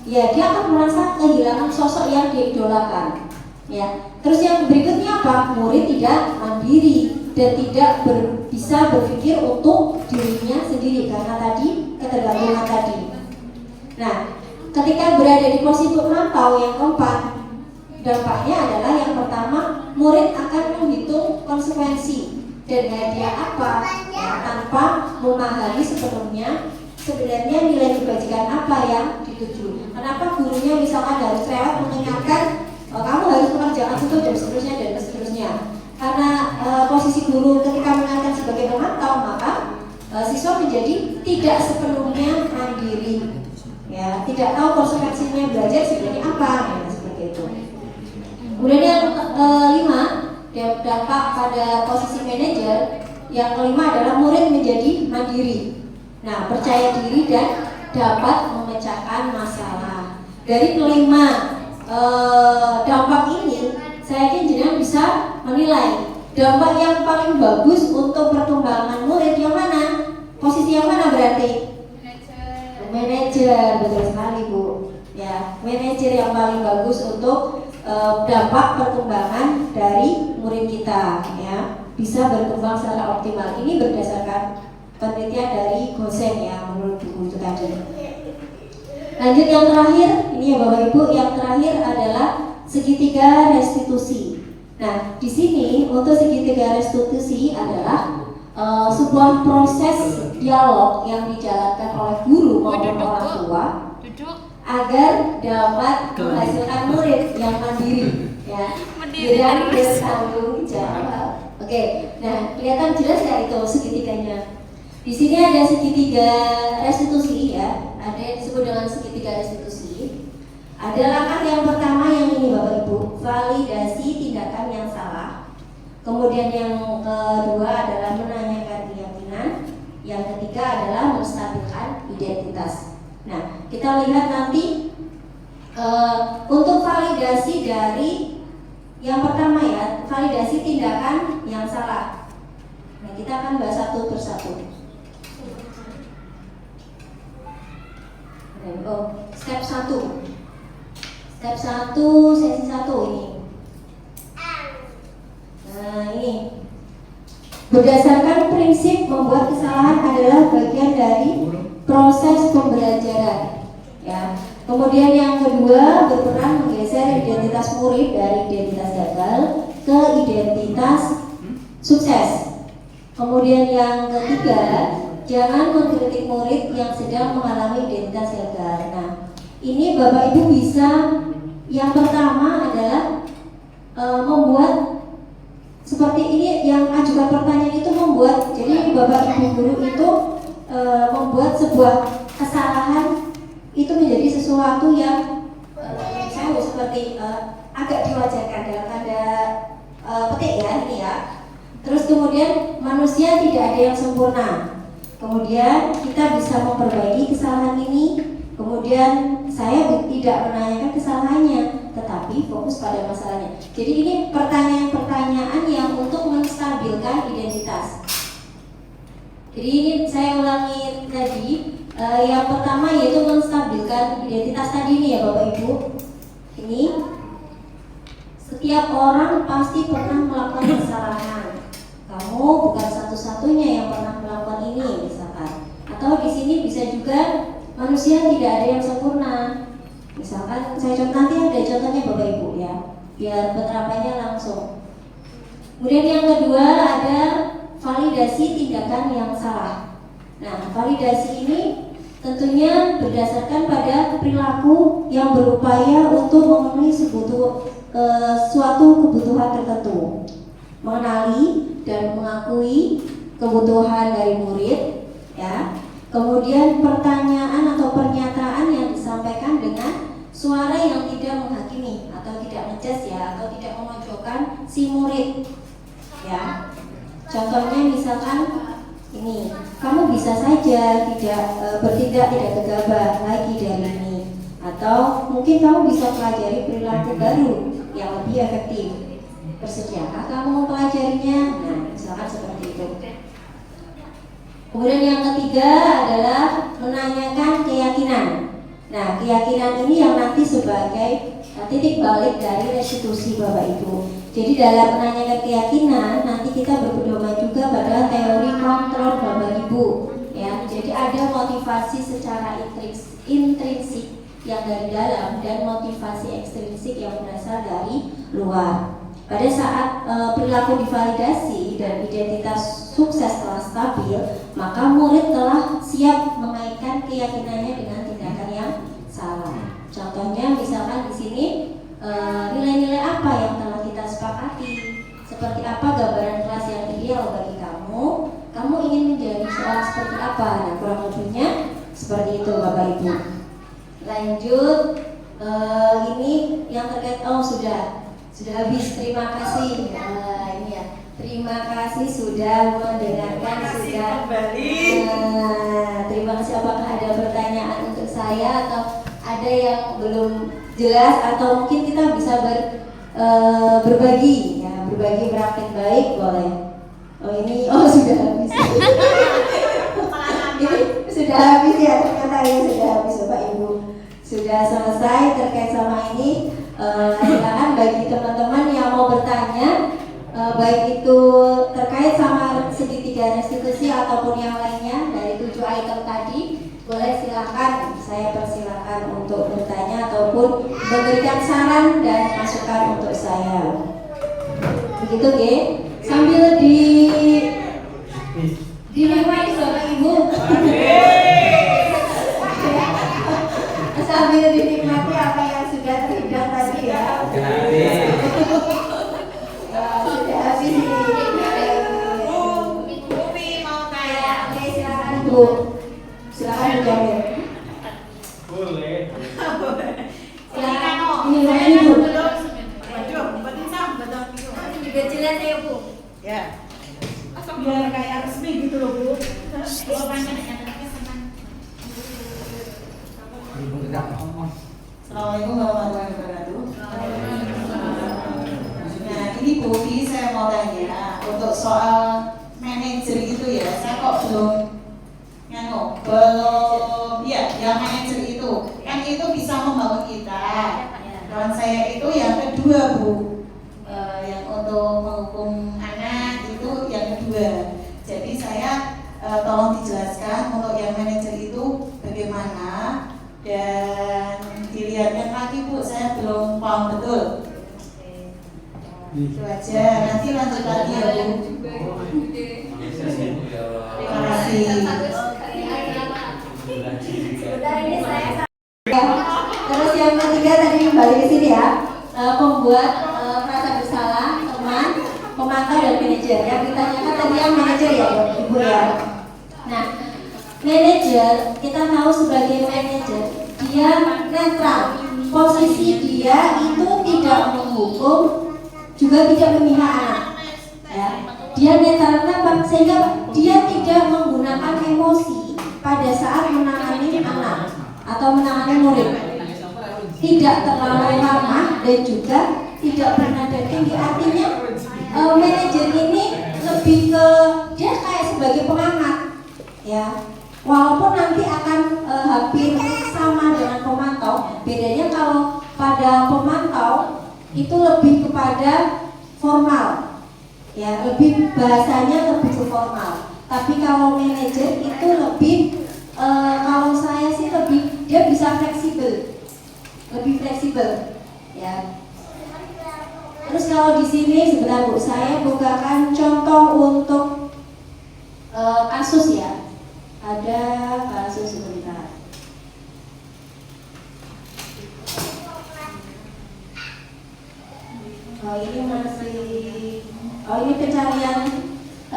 Speaker 1: ya dia akan merasa kehilangan sosok yang diidolakan. Ya, terus yang berikutnya apa? Murid tidak mandiri dan tidak bisa berpikir untuk dirinya sendiri karena tadi ketergantungan tadi. Nah, ketika berada di posisi penantau yang keempat, dampaknya adalah yang pertama, murid akan menghitung konsekuensi dan hadiah apa ya, tanpa memahami sepenuhnya sebenarnya nilai kebajikan apa yang dituju. Kenapa gurunya misalkan harus lewat mengingatkan kamu harus mengerjakan itu dan seterusnya. Karena posisi guru ketika mengingatkan sebagai pemantau, maka siswa menjadi tidak sepenuhnya mandiri, ya, tidak tahu konsekuensinya belajar sebenarnya apa, ya, seperti itu. Kemudian yang kelima, dampak pada posisi manajer. Yang kelima adalah murid menjadi mandiri. Nah, percaya diri dan dapat memecahkan masalah. Dari kelima dampak ini, saya yakin jenengan bisa menilai dampak yang paling bagus untuk perkembangan murid yang mana? Posisi yang mana berarti? Manajer, betul sekali Bu. Ya, manajer yang paling bagus untuk dampak perkembangan dari murid kita, ya, bisa berkembang secara optimal. Ini berdasarkan penelitian dari Gosen ya, menurut buku itu tadi. Lanjut yang terakhir, ini ya Bapak Ibu, yang terakhir adalah segitiga restitusi. Nah, di sini untuk segitiga restitusi adalah sebuah proses dialog yang dijalankan oleh guru maupun orang tua agar dapat menghasilkan murid yang mandiri, ya, dan bertanggung jawab. Oke, nah kelihatan jelas nggak itu segitiganya? Di sini ada segitiga restitusi ya, ada yang disebut dengan segitiga restitusi. Ada langkah yang pertama yang ini Bapak Ibu, validasi tindakan yang salah. Kemudian yang kedua adalah menanyakan keyakinan. Yang ketiga adalah menstabilkan identitas. Nah, kita lihat nanti untuk validasi dari yang pertama ya, validasi tindakan yang salah. Nah, kita akan bahas satu persatu. Step 1. Step 1, sesi 1 ini. Nah, ini. Berdasarkan prinsip membuat kesalahan adalah bagian dari proses pembelajaran. Ya. Kemudian yang kedua, berperan menggeser identitas murid dari identitas gagal ke identitas sukses. Kemudian yang ketiga, jangan mengkritik murid yang sedang mengalami identitas gagal. Nah, ini Bapak Ibu bisa, yang pertama adalah membuat seperti ini, yang ajukan pertanyaan itu membuat, jadi Bapak Ibu guru itu membuat sebuah kesalahan itu menjadi sesuatu yang saya seperti agak diwajarkan dalam tanda petik ya ini ya. Terus kemudian manusia tidak ada yang sempurna. Kemudian kita bisa memperbaiki kesalahan ini. Kemudian saya tidak menanyakan kesalahannya, tetapi fokus pada masalahnya. Jadi ini pertanyaan-pertanyaan yang untuk menstabilkan identitas. Jadi ini saya ulangi tadi, yang pertama yaitu menstabilkan identitas tadi ini ya Bapak Ibu. Ini setiap orang pasti pernah melakukan kesalahan. Kamu bukan satu-satunya yang pernah melakukan ini misalkan. Atau di sini bisa juga manusia tidak ada yang sempurna. Misalkan saya contoh, nanti ada contohnya Bapak Ibu ya, biar penerapannya langsung. Kemudian yang kedua ada validasi tindakan yang salah. Nah, validasi ini tentunya berdasarkan pada perilaku yang berupaya untuk memenuhi suatu kebutuhan tertentu, mengenali dan mengakui kebutuhan dari murid, ya. Kemudian pertanyaan atau pernyataan yang disampaikan dengan suara yang tidak menghakimi atau tidak ngejudge ya, atau tidak memojokkan si murid, ya. Contohnya misalkan ini, kamu bisa saja bertindak tidak gegabah lagi dari ini, atau mungkin kamu bisa pelajari perilaku baru yang lebih efektif. Bersediakah kamu mempelajarinya? Nah, misalkan seperti itu. Kemudian yang ketiga adalah menanyakan keyakinan. Nah, keyakinan ini yang nanti sebagai titik balik dari restitusi Bapak Ibu. Jadi dalam menanyakan keyakinan nanti kita berpedoman juga pada teori kontrol Bapak Ibu, ya. Jadi ada motivasi secara intrinsik yang dari dalam dan motivasi ekstrinsik yang berasal dari luar. Pada saat perilaku divalidasi dan identitas sukses telah stabil, maka murid telah siap mengaitkan keyakinannya dengan tindakan yang salah. Contohnya misalkan di sini nilai-nilai apa yang telah kita sepakati, seperti apa gambaran kelas yang ideal bagi kamu, kamu ingin menjadi seorang seperti apa. Nah, kurang lebihnya seperti itu Bapak Ibu. Lanjut, ini yang terkait, sudah habis. Terima kasih. Ini ya, terima kasih sudah mendengarkan, sudah terima kasih. Apakah ada pertanyaan untuk saya atau ada yang belum jelas, atau mungkin kita bisa berbagi ya, berbagi praktik baik boleh. Ini sudah habis. Ini sudah habis ya, ternyata ya sudah habis Bapak Ibu. Sudah selesai terkait sama ini. Silakan bagi teman-teman yang mau bertanya, baik itu terkait sama segitiga restitusi ataupun yang lainnya dari 7 item tadi, boleh silakan, saya persilakan untuk bertanya ataupun memberikan saran dan masukan untuk saya. Begitu, Ge? Sambil dinikmati Bapak Ibu. Sambil dinikmati apa yang sudah terhidang tadi ya. Sudah habis ini.
Speaker 2: Bumi mau tanya.
Speaker 1: Oke, silakan Bu. Silakan Bu Jamil.
Speaker 3: Boleh.
Speaker 1: Silakan. Ini namanya Bu.
Speaker 2: Waduh, juga jelas ya Bu. Ya. Biar kayak resmi gitu loh Bu.
Speaker 4: Assalamualaikum warahmatullahi wabarakatuh. Nah, ini Bu Fi, saya mau tanya untuk soal manajer itu ya, saya kok belum yang manajer itu kan itu bisa membangun kita. Kawan saya itu yang kedua Bu, yang untuk menghukum anak itu yang kedua. Jadi saya tolong dijelaskan untuk yang manajer itu bagaimana, dan dilihatkan lagi Bu, saya belum paham betul. Itu aja, nanti lanjut lagi ya Bu. Terima kasih.
Speaker 1: Sebentar ini saya. Terus yang ketiga tadi kembali ke sini ya, pembuat merasa bersalah, teman, pemantau dan manajer. Yang ditanyakan tadi yang manajer ya Ibu ya. Nah, manajer, kita tahu sebagai manajer dia netral, posisi dia itu tidak menghukum juga tidak memihak anak ya. Dia netral kenapa? Sehingga dia tidak menggunakan emosi pada saat menangani anak atau menangani murid, tidak terlalu ramah dan juga tidak bernada tinggi. Artinya manajer ini lebih ke dia kayak sebagai pengamat ya. Walaupun nanti akan hampir sama dengan pemantau, bedanya kalau pada pemantau itu lebih kepada formal, ya lebih bahasanya lebih ke formal. Tapi kalau manajer itu lebih Kalau saya sih dia bisa lebih fleksibel, ya. Terus kalau di sini sebentar Bu, saya bukakan contoh untuk kasus ya. Ada kasus sebentar. Ini pencarian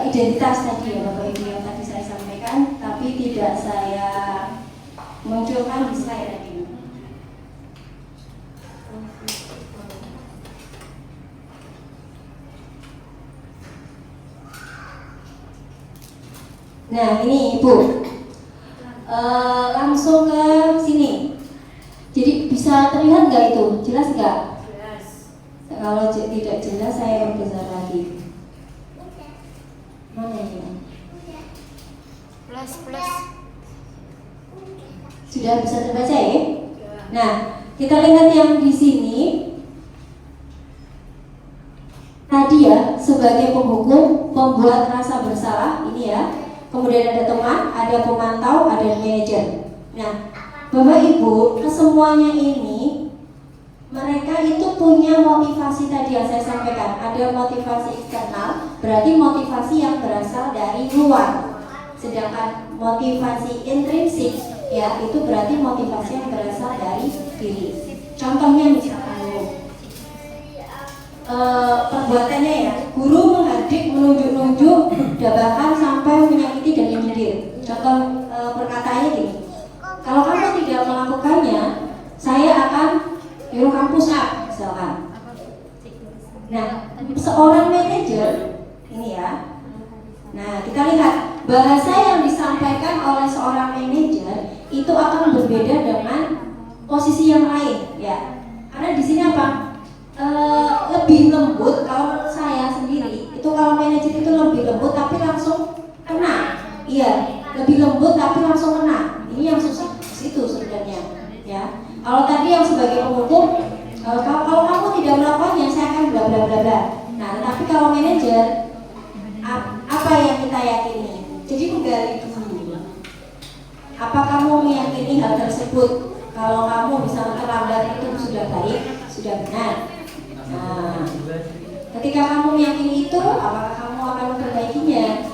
Speaker 1: identitas tadi ya Bapak Ibu yang tadi saya sampaikan, tapi tidak saya munculkan di slide ini. Nah ini Ibu, langsung ke sini. Jadi bisa terlihat nggak itu? Jelas nggak? Kalau tidak jelas saya besar lagi. Mana ini?
Speaker 5: Plus.
Speaker 1: Sudah bisa terbaca ya? Nah, kita lihat yang di sini. Tadi ya, sebagai penghukum, pembuat rasa bersalah ini ya. Kemudian ada teman, ada pemantau, ada manajer. Nah, Bapak Ibu, kesemuanya ini mereka itu punya motivasi tadi yang saya sampaikan. Ada motivasi eksternal, berarti motivasi yang berasal dari luar. Sedangkan motivasi intrinsik, ya itu berarti motivasi yang berasal dari diri. Contohnya misalkan perbuatannya ya, guru menghardik, menunjuk-nunjuk, bahkan sampai menyakiti dan menyindir. Contoh perkataannya gini, kalau kamu tidak melakukannya, saya akan nyuruh kampus A misalkan. Nah, seorang manajer ini ya. Nah, kita lihat bahasa yang disampaikan oleh seorang manajer itu akan berbeda dengan posisi yang lain ya. Karena di sini apa? Lebih lembut kalau menurut saya sendiri. Itu kalau manajer itu lebih lembut tapi langsung kena. Iya, lebih lembut tapi langsung kena. Ini yang susah di situ sebenarnya ya. Kalau tadi yang sebagai penghukum, kalau kamu tidak melakukannya, saya akan bla bla bla bla. Nah, tapi kalau manajer, apa yang kita yakini? Jadi menggali dulu. Apa kamu meyakini hal tersebut? Kalau kamu bisa terlambat itu sudah baik, sudah benar. Nah, ketika kamu meyakini itu, apakah kamu akan memperbaikinya?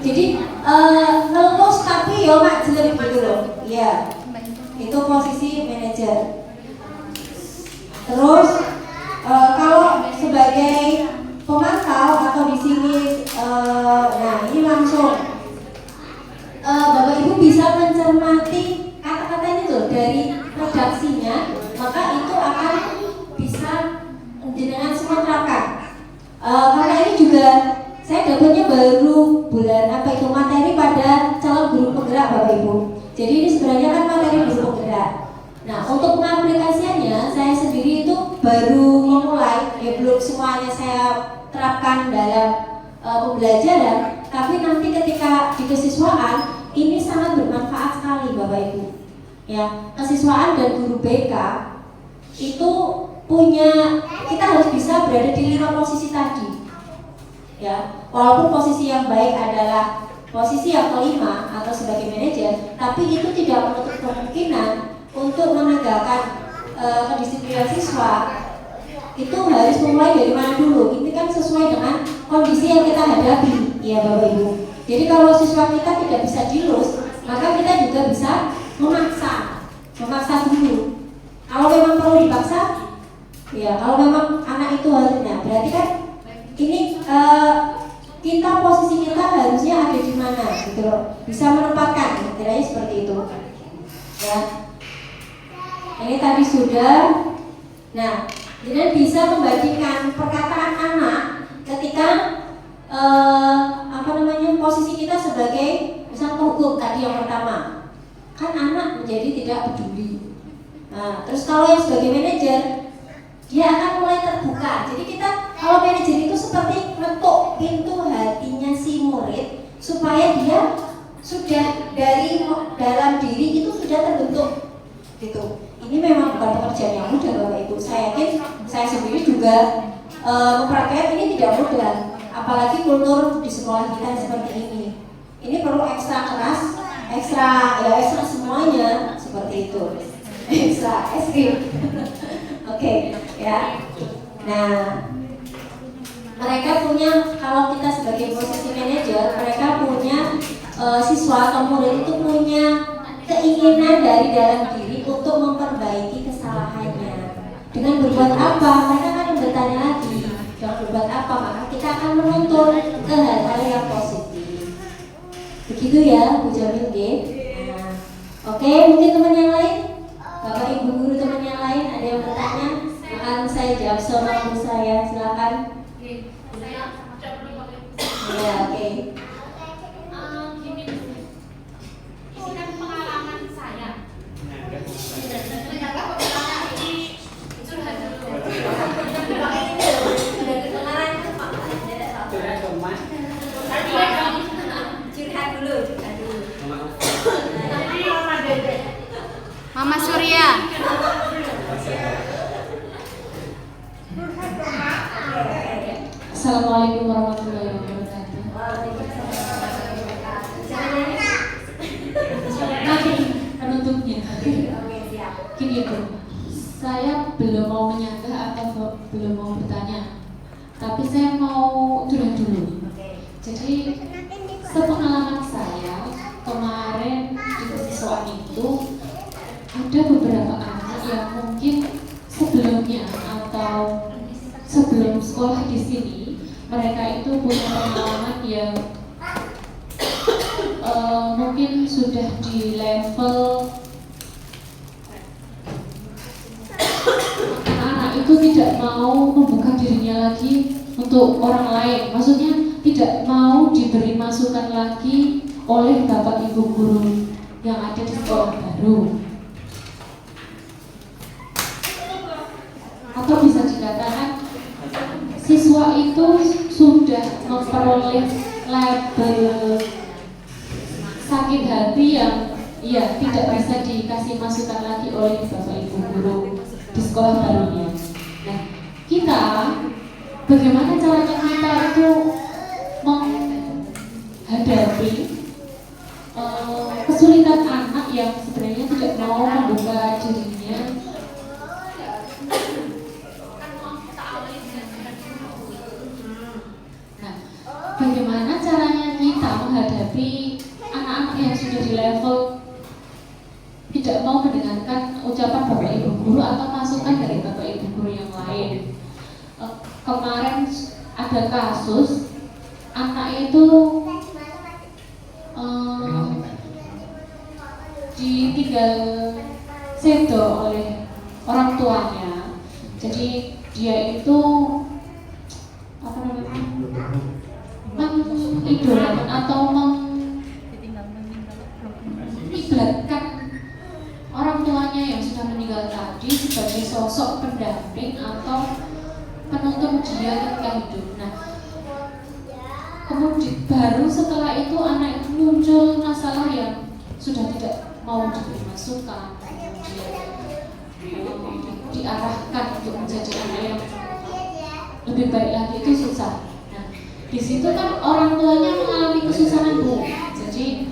Speaker 1: Jadi ngelus tapi yo mak jelek gitu loh. Iya. Itu posisi manajer. Terus kalau sebagai pemantau atau di sini, nah ini langsung Bapak Ibu bisa mencermati kata-katanya tuh dari redaksinya, maka itu akan bisa jenengan semua terapkan. Karena ini juga saya dapatnya baru bulan materi pada calon guru penggerak Bapak Ibu. Jadi ini sebenarnya kan materi guru penggerak. Nah, untuk pengaplikasiannya saya sendiri itu baru memulai, ya belum semuanya saya terapkan dalam pembelajaran, tapi nanti ketika di kesiswaan ini sangat bermanfaat sekali Bapak Ibu. Ya, kesiswaan dan guru BK itu kita harus bisa berada di 5 posisi tadi. Ya, walaupun posisi yang baik adalah posisi yang kelima atau sebagai manajer, tapi itu tidak menutup kemungkinan untuk menegakkan kedisiplinan siswa itu harus memulai dari mana dulu. Ini kan sesuai dengan kondisi yang kita hadapi, ya Bapak Ibu. Jadi kalau siswa kita tidak bisa dilus, maka kita juga bisa memaksa dulu. Kalau memang perlu dipaksa, ya kalau memang anak itu harusnya, berarti kan ini posisi kita harusnya ada di mana, gitu loh. Bisa menempatkan, kiranya seperti itu. Ya. Ini tadi sudah. Nah, jadi bisa membandingkan perkataan anak ketika posisi kita sebagai misal penghukum tadi yang pertama. Kan anak menjadi tidak peduli. Nah, terus kalau yang sebagai manajer, dia akan mulai terbuka. Jadi kita kalau manajer itu seperti ngetuk pintu hatinya si murid supaya dia sudah dari dalam diri itu sudah terbentuk gitu. Ini memang bukan pekerjaan yang mudah Bapak Ibu. Saya yakin saya sendiri juga mempraktikkan ini tidak mudah. Apalagi kultur di sekolah kita seperti ini. Ini perlu ekstra keras, ekstra semuanya seperti itu. Ekstra es krim. Oke, ya. Nah, mereka punya, kalau kita sebagai posisi manajer, mereka punya siswa atau murid itu punya keinginan dari dalam diri untuk memperbaiki kesalahannya. Dengan berbuat apa? Mereka kan bertanya lagi, dengan berbuat apa? Maka kita akan menuntun ke hal-hal yang positif. Begitu ya, Bu Jamil G. Nah, oke, mungkin teman yang lain, Bapak Ibu guru teman yang lain ada yang bertanya? Akan saya jawab sama Bu saya, silakan. Ya, oke.
Speaker 5: Gini, ini kan pengalaman saya. Ternyata pengalaman ini curhat dulu. Curhat dulu. Mama Surya.
Speaker 6: Assalamualaikum warahmatullahi wabarakatuh. Nanti penutupnya. Gini Bu, saya belum mau menyanggah atau belum mau bertanya, tapi saya mau curhat dulu. Jadi sepengalaman saya kemarin di kesiswaan itu ada beberapa anak yang mungkin sebelumnya atau sebelum sekolah di sini mereka itu punya pengalaman yang mungkin sudah di level anak-anak itu tidak mau membuka dirinya lagi untuk orang lain, maksudnya tidak mau diberi masukan lagi oleh bapak ibu guru yang ada di sekolah baru, atau bisa dikatakan siswa itu sudah memperoleh label sakit hati yang tidak bisa dikasih masukan lagi oleh bapak ibu guru di sekolah barunya. Nah, kita bagaimana caranya kita itu menghadapi kesulitan anak yang sebenarnya tidak mau membuka dirinya. Bagaimana caranya kita menghadapi anak-anak yang sudah di level tidak mau mendengarkan ucapan bapak ibu guru atau masukan dari bapak ibu guru yang lain. Kemarin ada kasus anak itu ditinggal sedo oleh orang tuanya. Jadi dia itu mengidolakan atau mengiblatkan orang tuanya yang sudah meninggal tadi sebagai sosok pendamping atau penuntun dia ketika hidup. Nah, kemudian baru setelah itu anak itu muncul masalah yang sudah tidak mau diberi masukan, kemudian diarahkan untuk menjadi anak yang lebih baik lagi, itu susah. Di situ kan orang tuanya mengalami kesusahan Bu. Jadi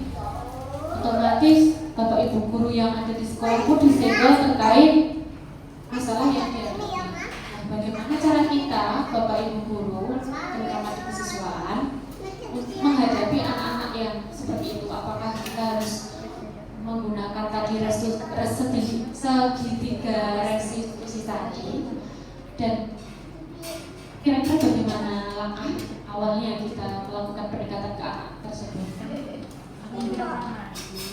Speaker 6: otomatis bapak ibu guru yang ada di sekolah pun disegel terkait masalah yang dihadapi. Nah, bagaimana cara kita bapak ibu guru terutama di kesiswaan menghadapi anak-anak yang seperti itu? Apakah kita harus menggunakan tadi segitiga restitusi tadi, dan kira-kira bagaimana langkah awalnya kita melakukan pendekatan ke anak tersebut?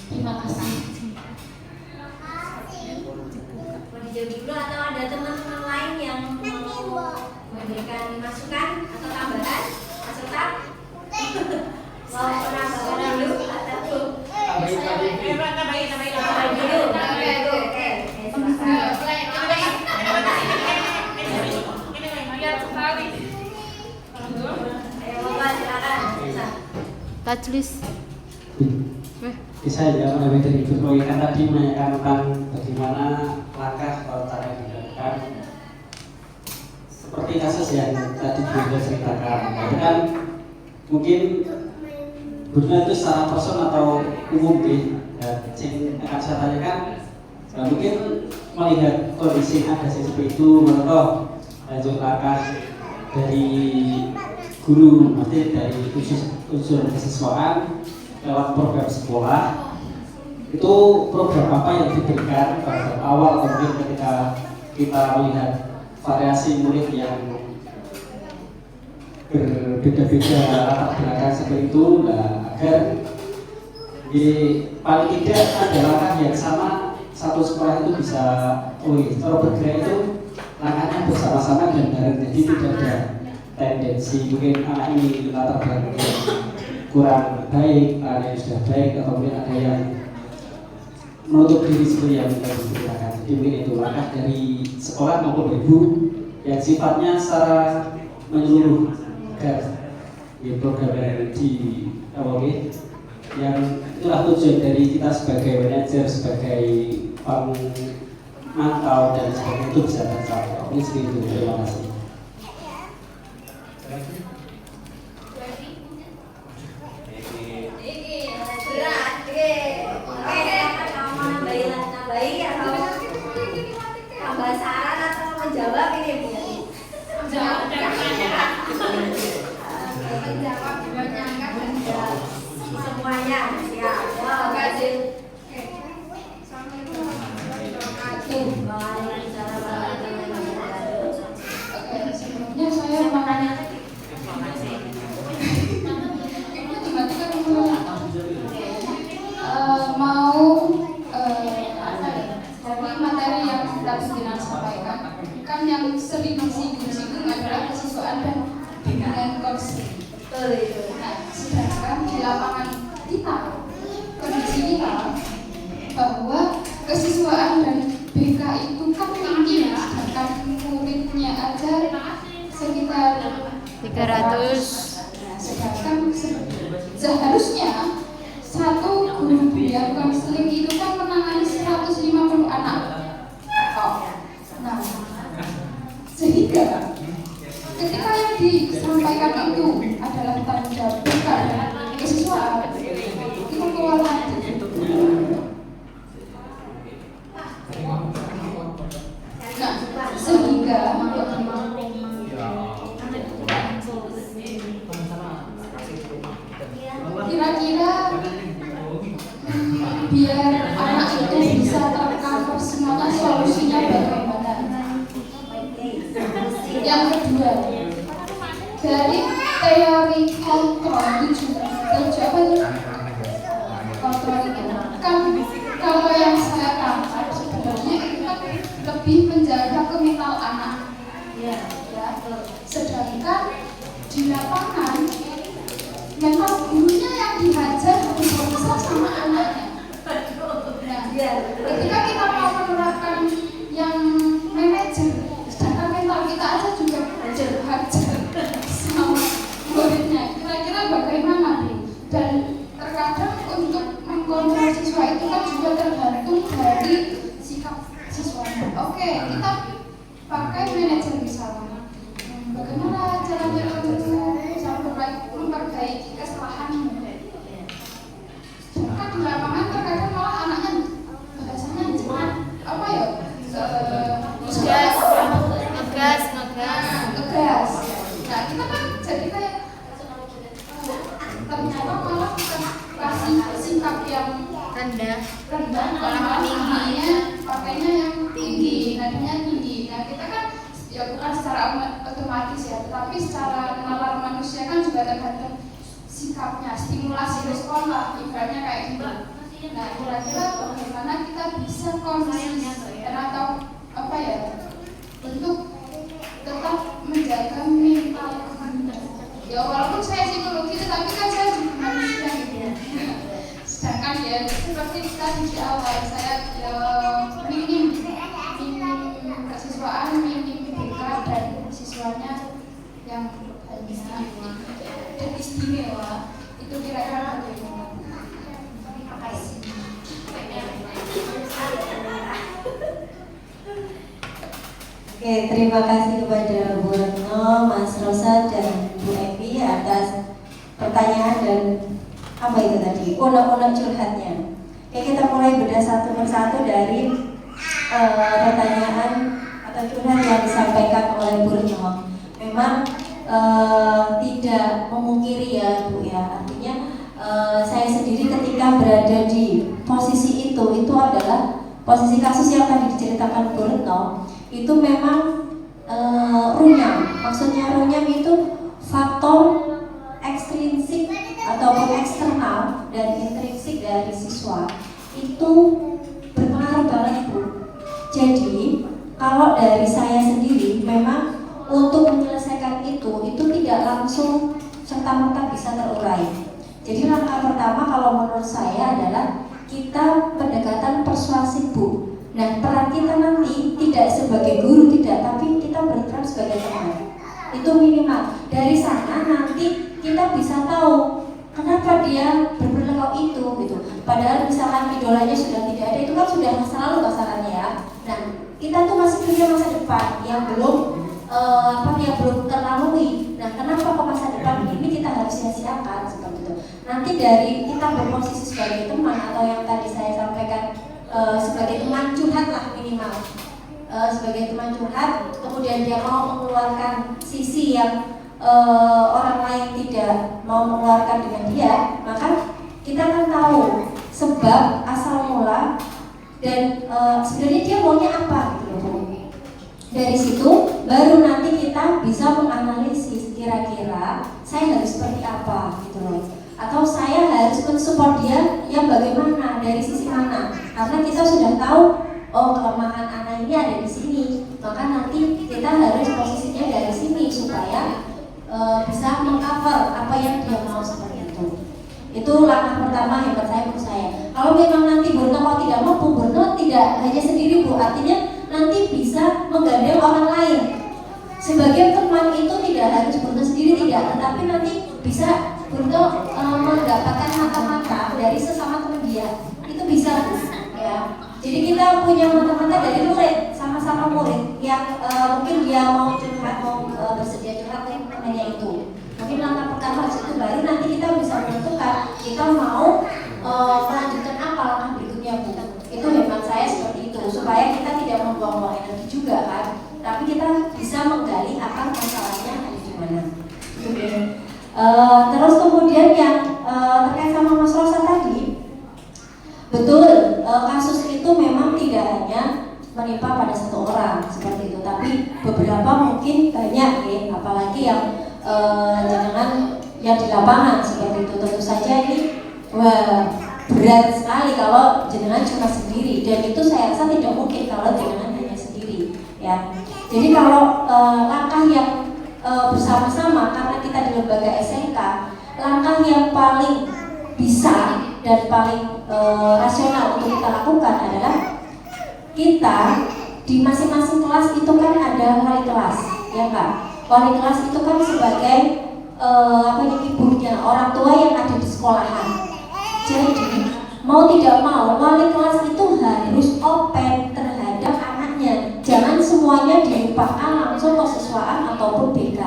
Speaker 6: Terima kasih.
Speaker 1: Mau dijawab dulu atau ada teman-teman lain yang mau memberikan masukan atau tambahan? Mas Utap? Mau penambahan dulu atau tambahin dulu? Oke.
Speaker 5: Tajlis.
Speaker 3: Bisa ya menambah dari Ibu Roy kan tadi menanyakan tentang bagaimana langkah atau cara yang dilakukan seperti kasus yang tadi Ibu ceritakan. Itu kan mungkin gurunya itu secara person atau umum deh. Dan yang akan saya tanyakan, mungkin melihat kondisi yang ada seperti itu, menurut lanjut langkah dari guru, maksudnya dari unsur kesiswaan lewat program sekolah, itu program apa yang diberikan pada awal atau mungkin ketika kita melihat variasi murid yang berbeda-beda latar belakang seperti itu, nah, agar paling tidak ada langkah yang sama, satu sekolah itu bisa kalau bergerak itu langkahnya bersama-sama dan bareng, jadi tidak ada tendensi mungkin anak ini latar belakangnya kurang baik, ada yang sudah baik, atau mungkin ada yang menutup diri seperti yang kita ceritakan. Jadi mungkin itu langkah dari sekolah maupun ibu yang sifatnya secara menyeluruh agar program yang di awalnya yang itulah tujuan dari kita sebagai manajer, sebagai pemantau dan sebagainya itu bisa tercapai. Ini seperti itu. Terima kasih.
Speaker 5: Menjawab ini Bu. Semuanya siap. Terima kasih.
Speaker 6: Sebelumnya saya mau dari materi yang tadi Dinan sampaikan, kan yang sering disinggung adalah kesiswaan dan bimbingan konseling. Nah, sedangkan di lapangan kita, kondisi kita bahwa kesiswaan dan BK itu kan tinggi, sedangkan muridnya aja sekitar
Speaker 5: 300.
Speaker 6: Sedangkan seharusnya satu guru bimbingan konseling itu kan menangani 150 anak. Nah, sehingga ketika yang disampaikan itu adalah tanggung jawab BK dan kesiswaan, itu kewalahan. Nah, sehingga kira-kira biar anak itu bisa tercover semuanya, solusinya bagaimana? Yang kedua, dari teori kontrol kontrol itu kan kalau yang saya tangkap sebenarnya itu kan lebih menjaga kemental anak, ya. Sedangkan di lapangan mental gurunya yang dihajar lebih besar sama anaknya. Nah, ketika kita mau menerapkan yang manajer, sedangkan mental kita aja juga hajar sama muridnya, kira-kira bagaimana Bu? Dan terkadang untuk mengkontrol siswa itu kan juga tergantung dari sikap siswanya. Oke, kita pakai manajer misalnya, bagaimana caranya untuk bisa memperbaiki kesalahanmu? Kan di lapangan terkadang malah anaknya bahasanya cepat apa ya? Ngegas. Nah, kita kan jadi kayak ternyata malah kita kasih sikap yang rendah, malah tingginya pakainya yang tinggi, nadanya tinggi. Nah, kita kan ya bukan secara otomatis ya, tetapi secara nalar manusia kan juga tergantung sikapnya, stimulasi respon lah, ibaratnya kayak gitu. Nah, kira-kira bagaimana kita bisa konsisten atau apa ya, untuk tetap menjaga mental. Ya walaupun saya psikologi, tapi kan saya juga manusia gitu. Sedangkan ya seperti tadi di awal saya minim kesiswaan, minim BK dan siswanya yang banyak dan istimewa, itu kira-kira bagaimana? Terima kasih.
Speaker 1: Oke, terima kasih kepada Bu Retno, Mas Rosa, dan Bu Evi atas pertanyaan dan apa itu tadi? Unek-unek curhatnya. Oke, kita mulai bedah satu persatu dari pertanyaan atau curhat yang disampaikan oleh Bu Retno. Memang tidak memungkiri ya Bu ya, artinya saya sendiri ketika berada di posisi itu adalah posisi kasus yang tadi diceritakan Bu Retno, itu memang runyam. Maksudnya runyam itu faktor ekstrinsik ataupun eksternal dan intrinsik dari siswa itu berpengaruh banget Bu. Jadi kalau dari saya sendiri memang untuk menyelesaikan itu tidak langsung serta-merta bisa terurai. Jadi langkah pertama kalau menurut saya adalah kita pendekatan persuasif Bu. Nah, peran kita nanti tidak sebagai guru tidak, tapi kita berperan sebagai teman. Itu minimal. Dari sana nanti kita bisa tahu kenapa dia berperilaku itu gitu. Padahal misalkan idolanya sudah tidak ada, itu kan sudah masa lalu kasarannya ya. Nah, kita tuh masih punya masa depan yang belum yang belum terlalui. Nah, kenapa ke masa depan ini kita harus sia-siakan seperti itu. Nanti dari kita berposisi sebagai teman atau yang tadi saya sampaikan sebagai teman curhat lah minimal. Sebagai teman curhat, kemudian dia mau mengeluarkan sisi yang orang lain tidak mau mengeluarkan dengan dia, maka kita kan tahu sebab asal mula dan sebenarnya dia maunya apa gitu loh. Dari situ baru nanti kita bisa menganalisis kira-kira saya harus seperti apa gitu loh, atau saya harus mensupport dia yang bagaimana, dari sisi mana, karena kita sudah tahu oh kelemahan anak ini ada di sini, maka nanti kita harus posisinya dari sini supaya bisa mengcover apa yang dia mau seperti itu. Itu langkah pertama hebat saya menurut saya. Kalau memang nanti Bu Retno kalau tidak mampu, Bu Retno tidak hanya sendiri Bu, artinya nanti bisa menggandeng orang lain. Sebagai teman itu tidak harus Bu Retno sendiri tidak, tetapi nanti bisa Bu Retno mendapatkan mata-mata dari sesama teman dia. Itu bisa ya. Jadi kita punya mata-mata dari murid, sama-sama murid yang mungkin dia mau curhat, mau bersedia curhat temannya itu. Mungkin langkah pertama itu baru nanti kita bisa menentukan kita mau melanjutkan apa langkah berikutnya Bu. Itu hemat saya seperti itu supaya kita tidak membuang-buang energi juga kan, tapi kita bisa menggali akar masalahnya ada di mana. Terus kemudian yang terkait sama Mas Rosa tadi, betul kasus itu memang tidak hanya menimpa pada satu orang seperti itu, tapi beberapa mungkin banyak ya, apalagi yang jangan yang di lapangan seperti itu. Tentu saja ini berat sekali kalau jenengan cuma sendiri, dan itu saya rasa tidak mungkin kalau jenengan hanya sendiri ya. Jadi kalau langkah yang bersama-sama, karena kita di lembaga SMK, langkah yang paling bisa dan paling rasional untuk kita lakukan adalah kita di masing-masing kelas itu kan ada wali kelas ya Kak. Wali kelas itu kan sebagai ibunya orang tua yang ada di sekolahan. Jadi mau tidak mau wali kelas itu harus open terhadap anaknya. Jangan semuanya dilupakan langsung ke siswaan ataupun BK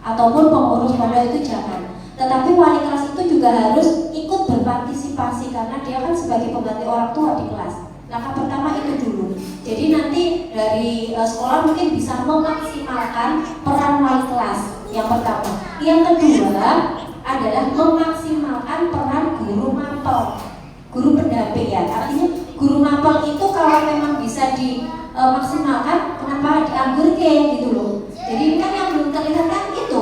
Speaker 1: ataupun pengurus pondok, itu jangan. Tetapi wali kelas itu juga harus ikut berpartisipasi karena dia kan sebagai pengganti orang tua di kelas. Langkah pertama itu dulu. Jadi nanti dari sekolah mungkin bisa memaksimalkan peran wali kelas yang pertama. Yang kedua adalah memaksimalkan peran guru mapel, guru pendamping ya. Artinya guru mapel itu kalau memang bisa dimaksimalkan, kenapa dianggurke gitu loh. Jadi kan yang belum terlihat kan itu.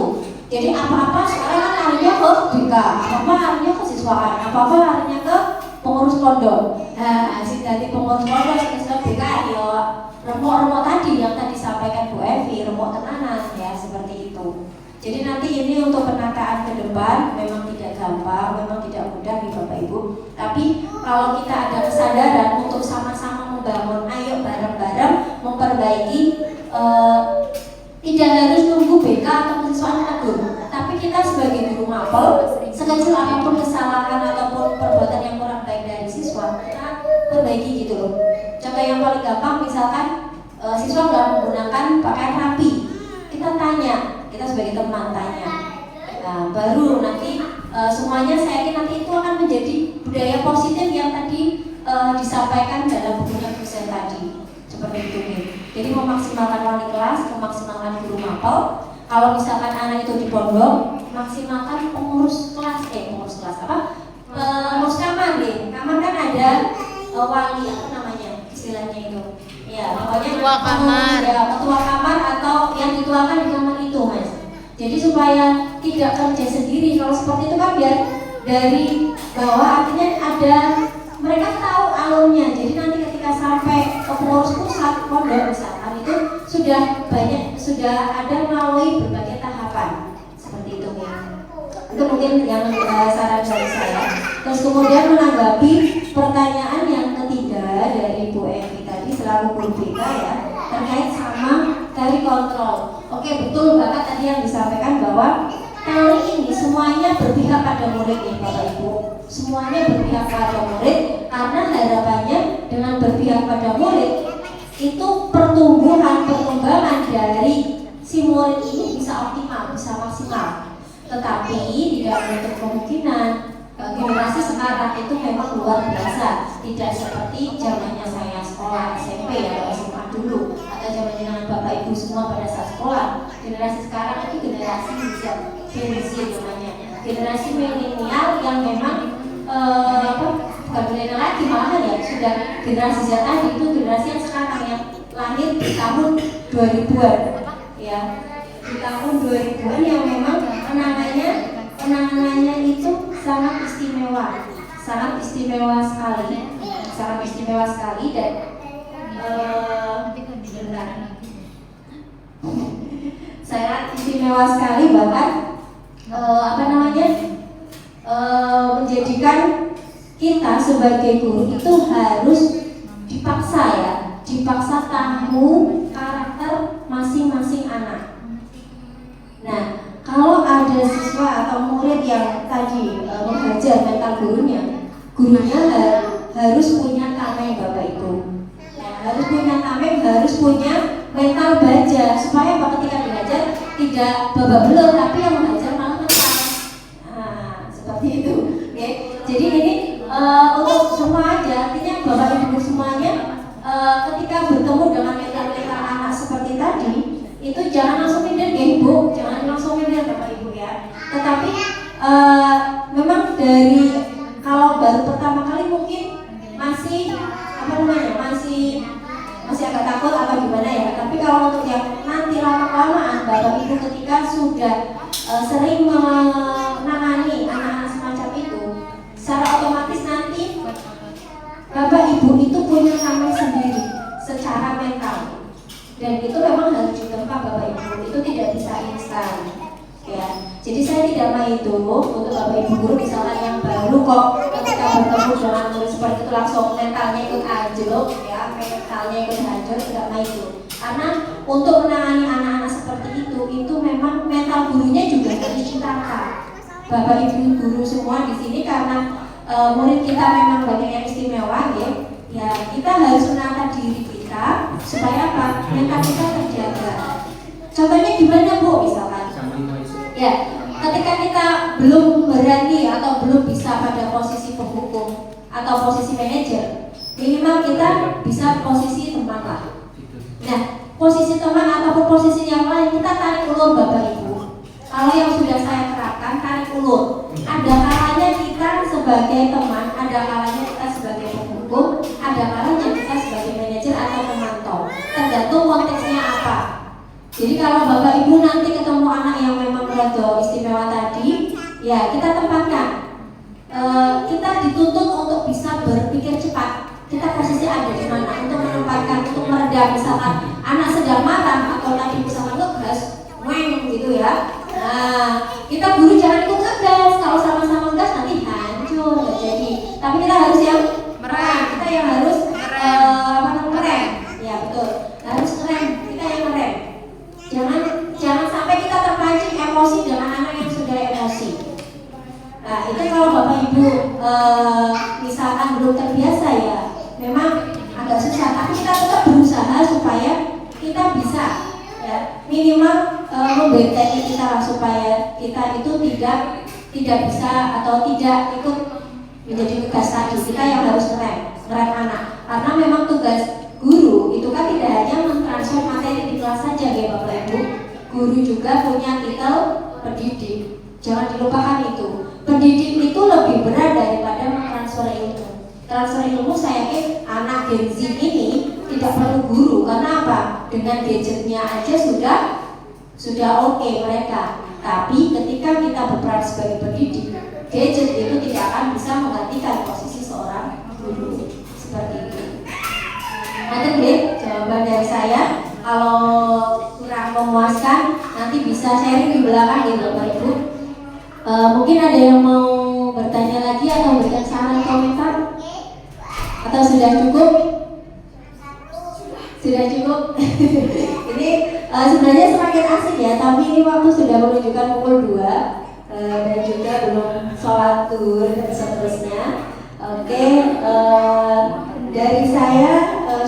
Speaker 1: Jadi apa-apa sekarang kan larinya ke BK, apa-apa larinya ke siswaan, apa-apa larinya ke pengurus pondok. Nah, dari pengurus pondok ke BK ya remuk-remuk tadi yang tadi disampaikan Bu Evi, remuk tenanan ya, seperti itu. Jadi nanti ini untuk penataan ke depan memang tidak gampang, memang tidak mudah nih Bapak Ibu. Tapi kalau kita ada kesadaran untuk sama-sama membangun, ayo bareng-bareng memperbaiki, tidak harus nunggu BK atau siswaan agung, tapi kita sebagai guru mapel, sekecil apapun kesalahan ataupun perbuatan yang kurang baik dari siswa, kita perbaiki gitu loh. Contoh yang paling gampang, misalkan siswa nggak menggunakan pakaian rapi, kita tanya, kita sebagai teman tanya. Nah, baru nanti semuanya saya yakin nanti itu akan menjadi budaya positif yang tadi disampaikan dalam bukunya dosen tadi. Seperti itu nih. Jadi memaksimalkan wali kelas, memaksimalkan guru mapel. Kalau misalkan anak itu di pondok, maksimalkan pengurus kelas pengurus kamar deh. Kamar kan ada wali apa namanya istilahnya itu. Ya, pokoknya
Speaker 5: Ketua kamar.
Speaker 1: Ya, ketua kamar atau yang dituakan di kamar itu, Mas. Jadi supaya tidak kerja sendiri. Kalau seperti itu kan biar dari bawah, artinya ada mereka tahu alurnya. Jadi nanti ketika sampai ke pengurus pusat pondok misalkan itu sudah ada melalui berbagai tahapan seperti itu ya. Itu mungkin yang saran dari saya. Terus kemudian menanggapi pertanyaan yang ketiga dari Ibu Evi tadi selaku guru BK ya, terkait sama kali kontrol. Oke, betul banget tadi yang disampaikan bahwa kali ini semuanya berpihak pada murid ya Bapak Ibu. Semuanya berpihak pada murid karena harapannya dengan berpihak pada murid itu pertumbuhan perkembangan dari si murid ini bisa optimal, bisa maksimal. Tetapi tidak menutup kemungkinan generasi sekarang itu memang luar biasa, tidak seperti zamannya saya sekolah SMP atau SMA dulu, atau zaman Bapak Ibu semua pada saat sekolah. Generasi sekarang itu generasi Gen Z namanya, generasi milenial yang memang bukan milenial lagi, malahan ya sudah generasi Z tadi, itu generasi yang sekarang yang lahir di tahun 2000-an ya, di tahun 2000-an yang memang penanganannya itu sangat istimewa sekali dan sangat istimewa sekali bahkan menjadikan kita sebagai guru itu harus dipaksa tahu karakter masing-masing anak. Nah, kalau ada siswa atau murid yang tadi menghajar mental gurunya harus punya tameng Bapak Ibu. Ya, harus punya tameng, harus punya mental baja supaya ketika dihajar tidak babak belur, tapi yang menghajar malah mental. Nah, seperti itu. Oke. Jadi ini untuk semua aja, artinya Bapak Ibu semuanya ketika bertemu dengan mental anak seperti tadi, itu jangan langsung minder ya Ibu, jangan langsung minder Bapak Ibu ya. Tetapi memang dari kalau baru pertama kali mungkin masih agak takut apa gimana ya. Tapi kalau untuk yang nanti lama-lamaan Bapak Ibu ketika sudah sering menangani anak-anak semacam itu, secara otomatis nanti Bapak Ibu itu punya tameng sendiri secara mental. Dan itu memang harus ditempa Bapak Ibu, itu tidak bisa instan ya. Jadi saya tidak mau itu untuk Bapak Ibu guru misalkan yang baru kok ketika bertemu dengan murid seperti itu langsung mentalnya ikut anjlok ya, mentalnya ikut hancur, tidak mau itu. Karena untuk menangani anak-anak seperti itu memang mental gurunya juga harus ditata. Bapak Ibu guru semua di sini karena murid kita memang banyak yang istimewa ya kita harus menata diri kita supaya apa? Mental kita terjaga. Contohnya gimana Bu? Misalkan ya, ketika kita belum berani atau belum bisa pada posisi penghukum atau posisi manajer, minimal kita bisa posisi teman lah. Nah, posisi teman ataupun posisi yang lain kita tarik ulur Bapak Ibu. Kalau yang sudah saya terapkan tarik ulur. Ada kalanya kita sebagai teman, ada kalanya kita sebagai penghukum, ada kalanya kita sebagai manajer atau pemantau. Tergantung konteksnya apa. Jadi kalau Bapak Ibu nanti ketemu anak yang memang rada istimewa tadi, ya kita tempatkan. Kita dituntut untuk bisa berpikir cepat. Kita posisi ada di mana untuk menempatkan, untuk meredam misalkan anak sedang marah atau tadi misalkan ngegas, gitu ya. Nah, kita guru jangan ikut ngegas. Kalau sama-sama ngegas nanti hancur, nggak jadi. Tapi kita harus yang merem. Kita yang harus ngerem. Ya betul. Harus ngerem. Kita yang ngerem. Jangan sampai kita terpancing emosi dengan anak yang sudah emosi. Nah, itu kalau Bapak Ibu misalkan belum terbiasa ya, memang agak susah. Tapi kita tetap berusaha supaya kita bisa ya minimal membentengi kita lah supaya kita itu tidak bisa atau tidak ikut menjadi tugas tadi kita yang harus ngerem anak, karena memang tugas guru itu kan tidak hanya mentransfer materi di kelas saja ya Bapak Ibu. Guru juga punya titel pendidik, jangan dilupakan itu. Pendidik itu lebih berat daripada mentransfer ilmu. Transfer ilmu saya yakin anak Gen Z ini tidak perlu guru, karena apa? Dengan gadgetnya aja sudah oke mereka. Tapi ketika kita berperan sebagai pendidik, gadget itu tidak akan bisa menggantikan posisi seorang guru. Seperti itu. Nanti jawaban dari saya. Kalau kurang memuaskan, nanti bisa sharing di belakang ya Bapak Ibu. Mungkin ada yang mau bertanya lagi atau memberikan saran komentar? Atau sudah cukup? Sudah cukup? Ini sebenarnya semakin asik ya, tapi ini waktu sudah menunjukkan pukul 2 dan juga belum sholat zuhur dan seterusnya. Oke, dari saya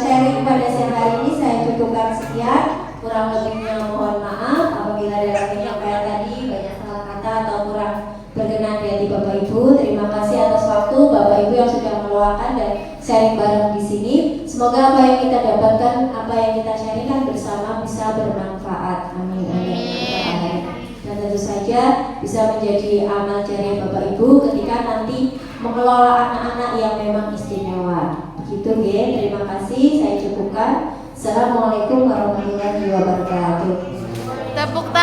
Speaker 1: sharing pada siang hari ini saya cukupkan sekian. Kurang lebihnya mohon maaf apabila ada penyampaian tadi banyak salah kata atau kurang berkenan di hati Bapak Ibu. Terima kasih atas waktu Bapak Ibu yang sudah meluangkan dan sharing bareng di sini. Semoga apa yang kita dapatkan, apa yang kita sharingkan bersama bisa bermanfaat. Amin. Dan tentu saja bisa menjadi amal jariah Bapak Ibu ketika nanti mengelola anak-anak yang memang istimewa. Begitu ya. Terima kasih. Saya cukupkan. Assalamualaikum warahmatullahi wabarakatuh.
Speaker 5: Tepuk tangan.